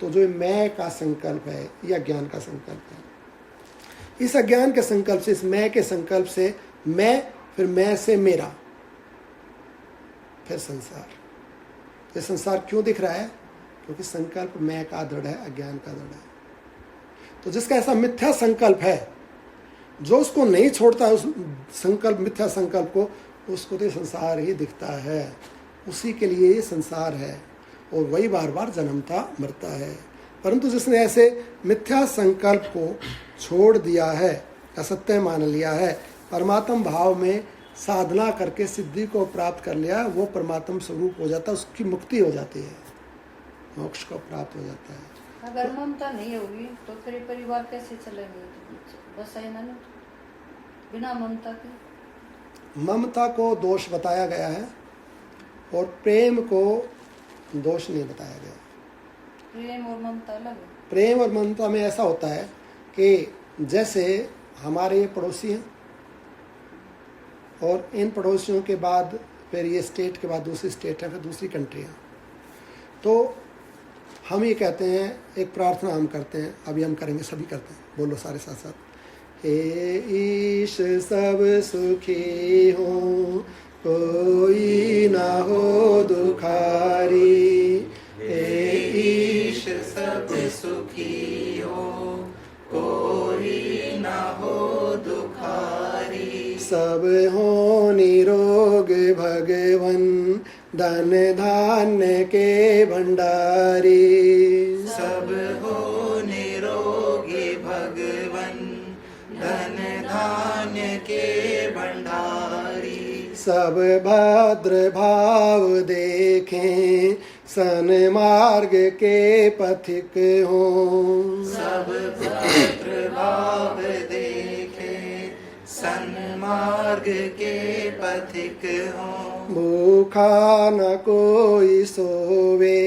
तो जो मैं का संकल्प है, यह अज्ञान का संकल्प है। इस अज्ञान के संकल्प से, इस मैं के संकल्प से मैं, फिर मैं से मेरा, फिर संसार। ये संसार क्यों दिख रहा है? क्योंकि संकल्प मैं का दृढ़ है, अज्ञान का दृढ़ है। तो जिसका ऐसा मिथ्या संकल्प है, जो उसको नहीं छोड़ता है उस संकल्प, मिथ्या संकल्प को, उसको तो संसार ही दिखता है। उसी के लिए ये संसार है और वही बार बार जन्मता मरता है। परंतु जिसने ऐसे मिथ्या संकल्प को छोड़ दिया है, असत्य मान लिया है, परमात्म भाव में साधना करके सिद्धि को प्राप्त कर लिया, वो परमात्म स्वरूप हो जाता है, उसकी मुक्ति हो जाती है, मोक्ष को प्राप्त हो जाता है। अगर ममता नहीं होगी तो फिर ये परिवार कैसे चलेंगे? बस है ना, बिना ममता के। ममता को दोष बताया गया है और प्रेम को दोष नहीं बताया गया। प्रेम और ममता अलग है। प्रेम और ममता में ऐसा होता है कि जैसे हमारे ये पड़ोसी हैं और इन पड़ोसियों के बाद फिर ये स्टेट के बाद दूसरी स्टेट है, फिर दूसरी कंट्री है, तो हम ये कहते हैं, एक प्रार्थना हम करते हैं, अभी हम करेंगे, सभी करते हैं, बोलो सारे साथ साथ। हे ईश सब सुखी हो, कोई ना हो दुखारी। हे ईश सब सुखी हो, कोई ना हो दुखारी। सब हो निरोग भगवन, धन धान्य के भंडारी। सब हो निरोगी भगवन, धन धान्य के भंडारी। सब भद्र भाव देखें, सन्मार्ग के पथिक हो। सब भद्र भाव देखे, सन्मार्ग के पथिक हों। भूखा न कोई सोवे,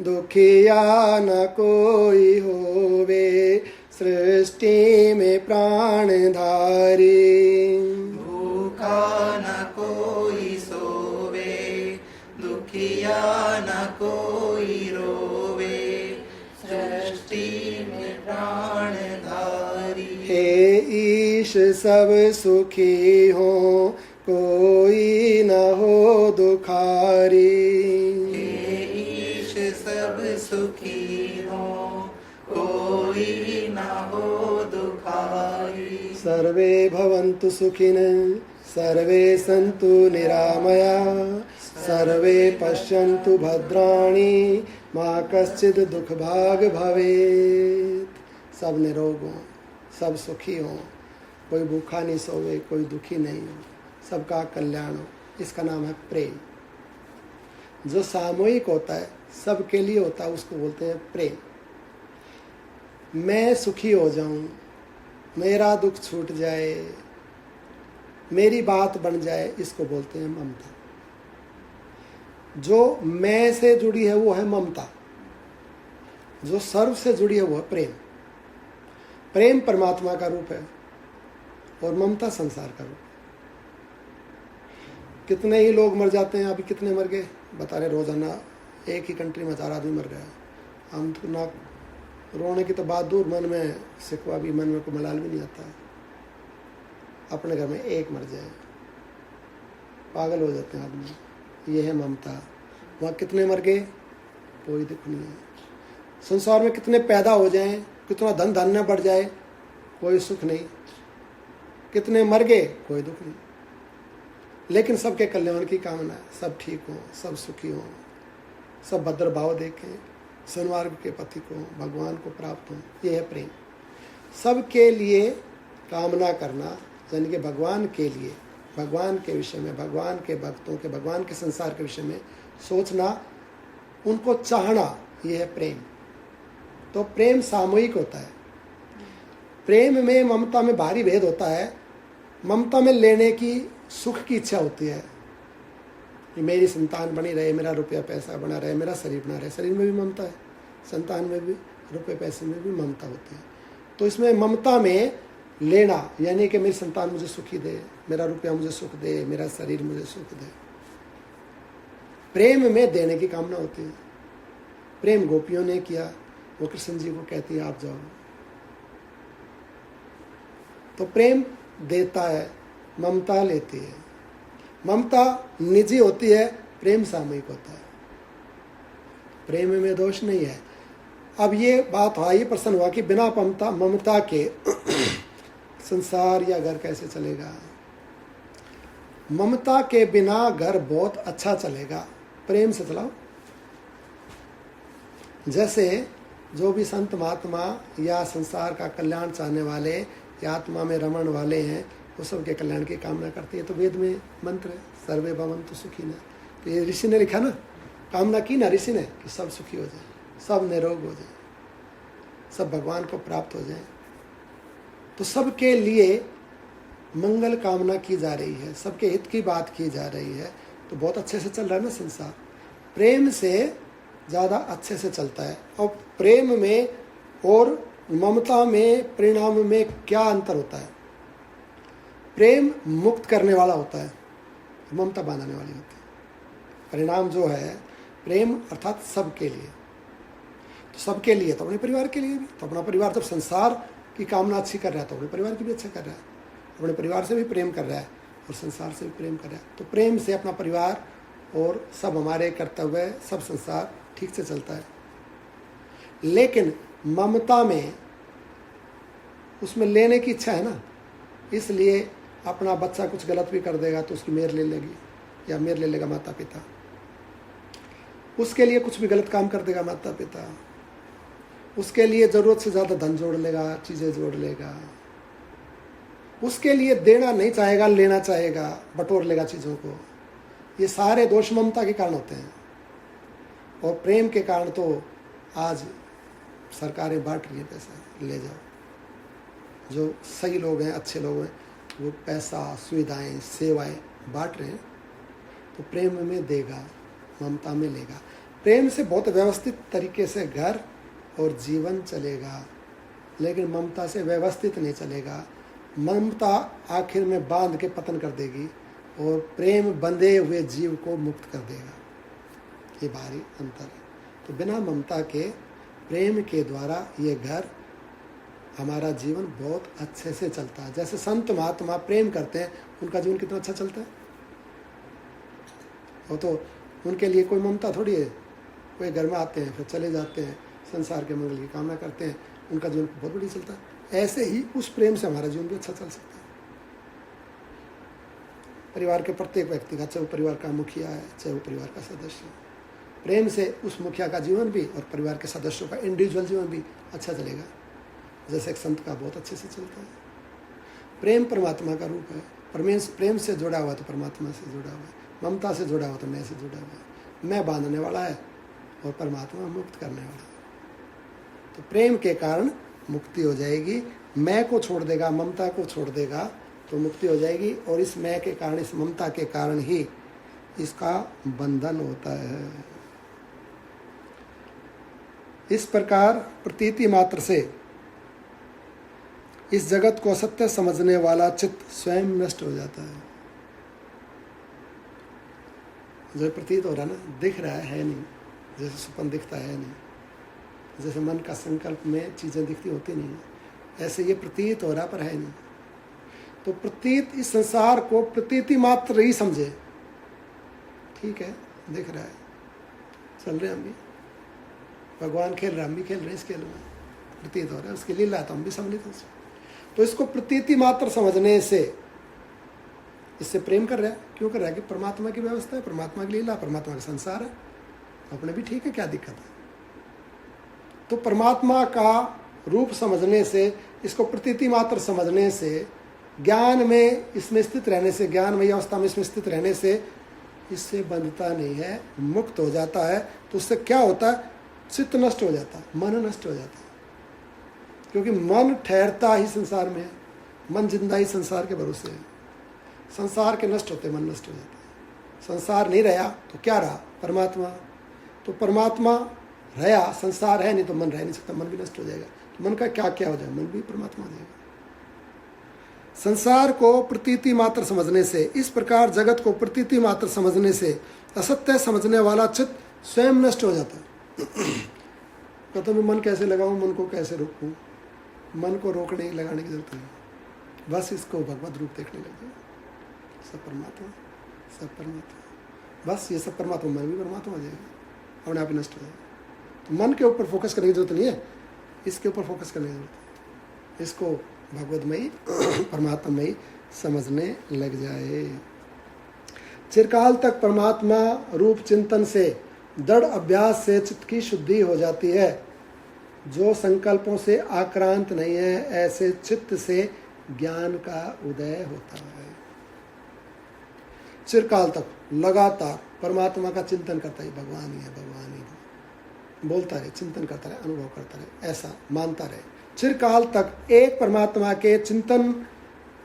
दुखिया न कोई होवे, सृष्टि में प्राणधारी। भूखा न कोई सोवे, दुखिया न कोई रोवे, सृष्टि में प्राणधारी। हे ईश सब सुखी हो, कोई न हो दुखारी। हे ईश सब सुखी हो, कोई न हो दुखारी। सर्वे भवन्तु सुखिनः, सर्वे सन्तु निरामया, सर्वे पश्यन्तु भद्राणि, मा कश्चित् दुःखभाग् भवेत्। सब निरोग हो, सब सुखी हो, कोई भूखा नहीं सोवे, कोई दुखी नहीं हो, सबका कल्याण हो। इसका नाम है प्रेम। जो सामूहिक होता है, सबके लिए होता है, उसको बोलते हैं प्रेम। मैं सुखी हो जाऊं, मेरा दुख छूट जाए, मेरी बात बन जाए, इसको बोलते हैं ममता। जो मैं से जुड़ी है वो है ममता, जो सर्व से जुड़ी है वो है प्रेम। प्रेम परमात्मा का रूप है और ममता संसार का रूप है। कितने ही लोग मर जाते हैं, अभी कितने मर गए बता रहे, रोजाना एक ही कंट्री में 1000 आदमी मर गया। हम तो ना रोने की तो बात दूर, मन में सिकवा भी, मन में को मलाल भी नहीं आता है। अपने घर में एक मर जाए पागल हो जाते हैं आदमी। ये है ममता। वहाँ कितने मर गए, कोई दुख नहीं है। संसार में कितने पैदा हो जाएं, कितना धन धान्य बढ़ जाए, कोई सुख नहीं। कितने मर गए, कोई दुख नहीं। लेकिन सबके कल्याण की कामना है, सब ठीक हो, सब सुखी हो, सब भद्र भाव देखें, सन्मार्ग के पथिक हो, भगवान को प्राप्त हो। ये है प्रेम। सबके लिए कामना करना, यानी कि भगवान के लिए, भगवान के विषय में, भगवान के भक्तों के, भगवान के संसार के विषय में सोचना, उनको चाहना, ये है प्रेम। तो प्रेम सामूहिक होता है। प्रेम में ममता में भारी भेद होता है। ममता में लेने की, सुख की इच्छा होती है कि मेरी संतान बनी रहे, मेरा रुपया पैसा बना रहे, मेरा शरीर बना रहे। शरीर में भी ममता है, संतान में भी, रुपये पैसे में भी ममता होती है। तो इसमें ममता में लेना, यानी कि मेरी संतान मुझे सुखी दे, मेरा रुपया मुझे सुख दे, मेरा शरीर मुझे सुख दे। प्रेम में देने की कामना होती है। प्रेम गोपियों ने किया, वो कृष्ण जी को कहती है आप जाओ। तो प्रेम देता है, ममता लेती है। ममता निजी होती है, प्रेम सामूहिक होता है। प्रेम में दोष नहीं है। अब ये बात हुआ, ये प्रश्न हुआ कि बिना ममता के संसार या घर कैसे चलेगा। ममता के बिना घर बहुत अच्छा चलेगा, प्रेम से चलाओ। जैसे जो भी संत महात्मा या संसार का कल्याण चाहने वाले या आत्मा में रमण वाले हैं, वो सबके कल्याण की कामना करते हैं। तो वेद में मंत्र है, सर्वे भवन्तु सुखिनः। तो ये ऋषि ने लिखा ना, कामना की ना ऋषि ने कि सब सुखी हो जाए, सब निरोग हो जाए। सब भगवान को प्राप्त हो जाए। तो सबके लिए मंगल कामना की जा रही है, सबके हित की बात की जा रही है, तो बहुत अच्छे से चल रहा है ना संसार। प्रेम से ज़्यादा अच्छे से चलता है। और प्रेम में और ममता में, परिणाम में क्या अंतर होता है? प्रेम मुक्त करने वाला होता है, ममता बांधने वाली होती है। परिणाम जो है प्रेम अर्थात सबके लिए, तो सबके लिए तो अपने परिवार के लिए भी, तो अपना परिवार जब संसार की कामना अच्छी कर रहा है तो अपने परिवार की भी अच्छा कर रहा है, अपने परिवार से भी प्रेम कर रहा है और संसार से भी प्रेम कर रहा है। तो प्रेम से अपना परिवार और सब हमारे कर्तव्य, सब संसार ठीक से चलता है। लेकिन ममता में उसमें लेने की इच्छा है ना, इसलिए अपना बच्चा कुछ गलत भी कर देगा तो उसकी मेर ले लेगी, या मेर ले लेगा माता पिता। उसके लिए कुछ भी गलत काम कर देगा माता पिता, उसके लिए ज़रूरत से ज़्यादा धन जोड़ लेगा, चीज़ें जोड़ लेगा, उसके लिए देना नहीं चाहेगा, लेना चाहेगा, बटोर लेगा चीज़ों को। ये सारे दोष ममता के कारण होते हैं। और प्रेम के कारण तो आज सरकारें बांट रही हैं पैसा, ले जाओ। जो सही लोग हैं, अच्छे लोग हैं, वो पैसा, सुविधाएं, सेवाएं बांट रहे हैं। तो प्रेम में देगा, ममता में लेगा। प्रेम से बहुत व्यवस्थित तरीके से घर और जीवन चलेगा, लेकिन ममता से व्यवस्थित नहीं चलेगा। ममता आखिर में बांध के पतन कर देगी और प्रेम बंधे हुए जीव को मुक्त कर देगा। ये भारी अंतर है। तो बिना ममता के, प्रेम के द्वारा ये घर, हमारा जीवन बहुत अच्छे से चलता है। जैसे संत महात्मा प्रेम करते हैं, उनका जीवन कितना अच्छा चलता है। वो तो उनके लिए कोई ममता थोड़ी है, कोई घर में आते हैं फिर चले जाते हैं, संसार के मंगल की कामना करते हैं, उनका जीवन बहुत बढ़िया चलता है। ऐसे ही उस प्रेम से हमारा जीवन भी अच्छा चल सकता है। परिवार के प्रत्येक व्यक्ति का, चाहे वो परिवार का मुखिया है, चाहे वो परिवार का सदस्य है, प्रेम से उस मुखिया का जीवन भी और परिवार के सदस्यों का इंडिविजुअल जीवन भी अच्छा चलेगा। जैसे एक संत का बहुत अच्छे से चलता है। प्रेम परमात्मा का रूप है। प्रेम से जुड़ा हुआ तो परमात्मा से जुड़ा हुआ है, ममता से जुड़ा हुआ तो मैं से जुड़ा हुआ है। मैं बांधने वाला है और परमात्मा मुक्त करने वाला है। तो प्रेम के कारण मुक्ति हो जाएगी। मैं को छोड़ देगा, ममता को छोड़ देगा तो मुक्ति हो जाएगी। और इस मैं के कारण, इस ममता के कारण ही इसका बंधन होता है। इस प्रकार प्रतीति मात्र से इस जगत को असत्य समझने वाला चित्त स्वयं नष्ट हो जाता है। जो प्रतीत हो रहा है ना, दिख रहा है नहीं, जैसे स्वप्न दिखता है नहीं, जैसे मन का संकल्प में चीज़ें दिखती होती नहीं, ऐसे ये प्रतीत हो रहा पर है नहीं। तो प्रतीत, इस संसार को प्रतीति मात्र ही समझे। ठीक है, दिख रहा है, चल रहे हम भी, भगवान खेल रहा, हम भी खेल रहे हैं इस खेल में, प्रतीत हो रहा है, उसकी लीला तो हम भी सम्मिलित हैं। तो इसको प्रतीति मात्र समझने से, इससे प्रेम कर रहा है। क्यों कर रहा है? कि परमात्मा की व्यवस्था है, परमात्मा की लीला, परमात्मा का संसार है, अपने भी ठीक है, क्या दिक्कत है। तो परमात्मा का रूप समझने से, इसको प्रतीति मात्र समझने से, ज्ञान में इसमें स्थित रहने से, ज्ञानमयी अवस्था में इसमें स्थित रहने से इससे बंधता नहीं है, मुक्त हो जाता है। तो उससे क्या होता है? चित्त नष्ट हो जाता है, मन नष्ट हो जाता है। क्योंकि मन ठहरता ही संसार में है, मन जिंदा ही संसार के भरोसे है। संसार के नष्ट होते मन नष्ट हो जाता है। संसार नहीं रहा तो क्या रहा? परमात्मा। तो परमात्मा रहा, संसार है नहीं तो मन रह नहीं सकता, मन भी नष्ट हो जाएगा। तो मन का क्या क्या हो जाएगा? मन भी परमात्मा हो जाएगा। संसार को प्रतीति मात्र समझने से, इस प्रकार जगत को प्रतीति मात्र समझने से असत्य समझने वाला चित्त स्वयं नष्ट हो जाता है। कहता मैं मन कैसे लगाऊं, मन को कैसे रोकूं? मन को रोकने लगाने की जरूरत नहीं, बस इसको भगवत रूप देखने लग जाए। सब परमात्मा, सब परमात्मा, बस ये सब परमात्मा, मन भी परमात्मा हो जाएगा, अपने आप ही नष्ट हो जाएगा। तो मन के ऊपर फोकस करने की जरूरत नहीं है, इसके ऊपर फोकस करने की जरूरत है। इसको भगवतमयी, परमात्मयी समझने लग जाए। चिरकाल तक परमात्मा रूप चिंतन से, दृढ़ अभ्यास से चित्त की शुद्धि हो जाती है। जो संकल्पों से आक्रांत नहीं है, ऐसे चित्त से ज्ञान का उदय होता है। चिरकाल तक लगातार परमात्मा का चिंतन करता है, भगवान ही है, भगवान ही है, बोलता रहे, चिंतन करता रहे, अनुभव करता रहे, ऐसा मानता रहे। चिरकाल तक एक परमात्मा के चिंतन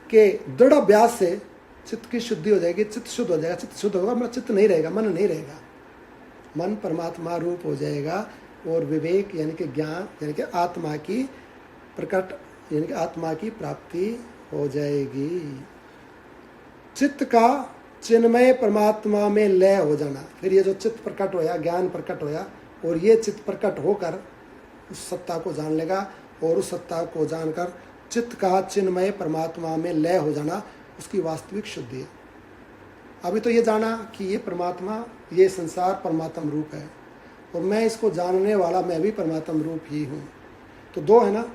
के दृढ़ अभ्यास से चित्त की शुद्धि हो जाएगी, चित्त शुद्ध हो जाएगा। चित्त शुद्ध होगा मतलब चित्त नहीं रहेगा, मन नहीं रहेगा, मन परमात्मा रूप हो जाएगा। और विवेक यानी कि ज्ञान यानी कि आत्मा की प्रकट यानी कि आत्मा की प्राप्ति हो जाएगी। चित्त का चिन्मय परमात्मा में लय हो जाना, फिर ये जो चित्त प्रकट होया, ज्ञान प्रकट होया, और ये चित्त प्रकट होकर उस सत्ता को जान लेगा, और उस सत्ता को जानकर चित्त का चिन्मय परमात्मा में लय हो जाना उसकी वास्तविक शुद्धि है। अभी तो ये जाना कि ये परमात्मा, ये संसार परमात्म रूप है, और मैं इसको जानने वाला मैं भी परमात्म रूप ही हूँ। तो दो है ना,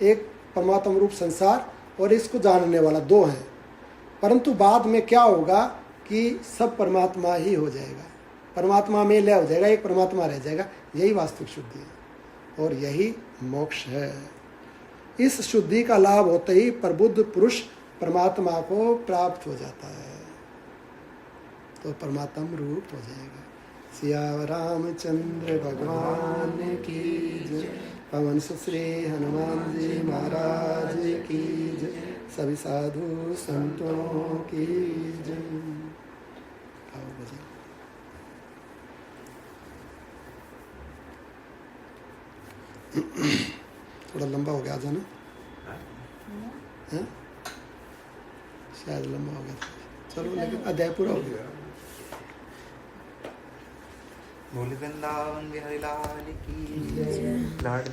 एक परमात्म रूप संसार और इसको जानने वाला, दो हैं। परंतु बाद में क्या होगा कि सब परमात्मा ही हो जाएगा, परमात्मा में लय हो जाएगा, एक परमात्मा रह जाएगा। यही वास्तविक शुद्धि है और यही मोक्ष है। इस शुद्धि का लाभ होते ही प्रबुद्ध पुरुष परमात्मा को प्राप्त हो जाता है, तो परमात्म रूप हो जाएगा। सिया रामचंद्र भगवान की जय, पवन सुश्री हनुमान जी महाराज की जय, सभी साधु संतों की जय। आओ भजन। थोड़ा लंबा हो गया आज है ना? शायद लंबा हो गया था, चलो लेकिन अध्याय पूरा हो गया। बोल वृंदावन बिहारी लाल की जय। लाड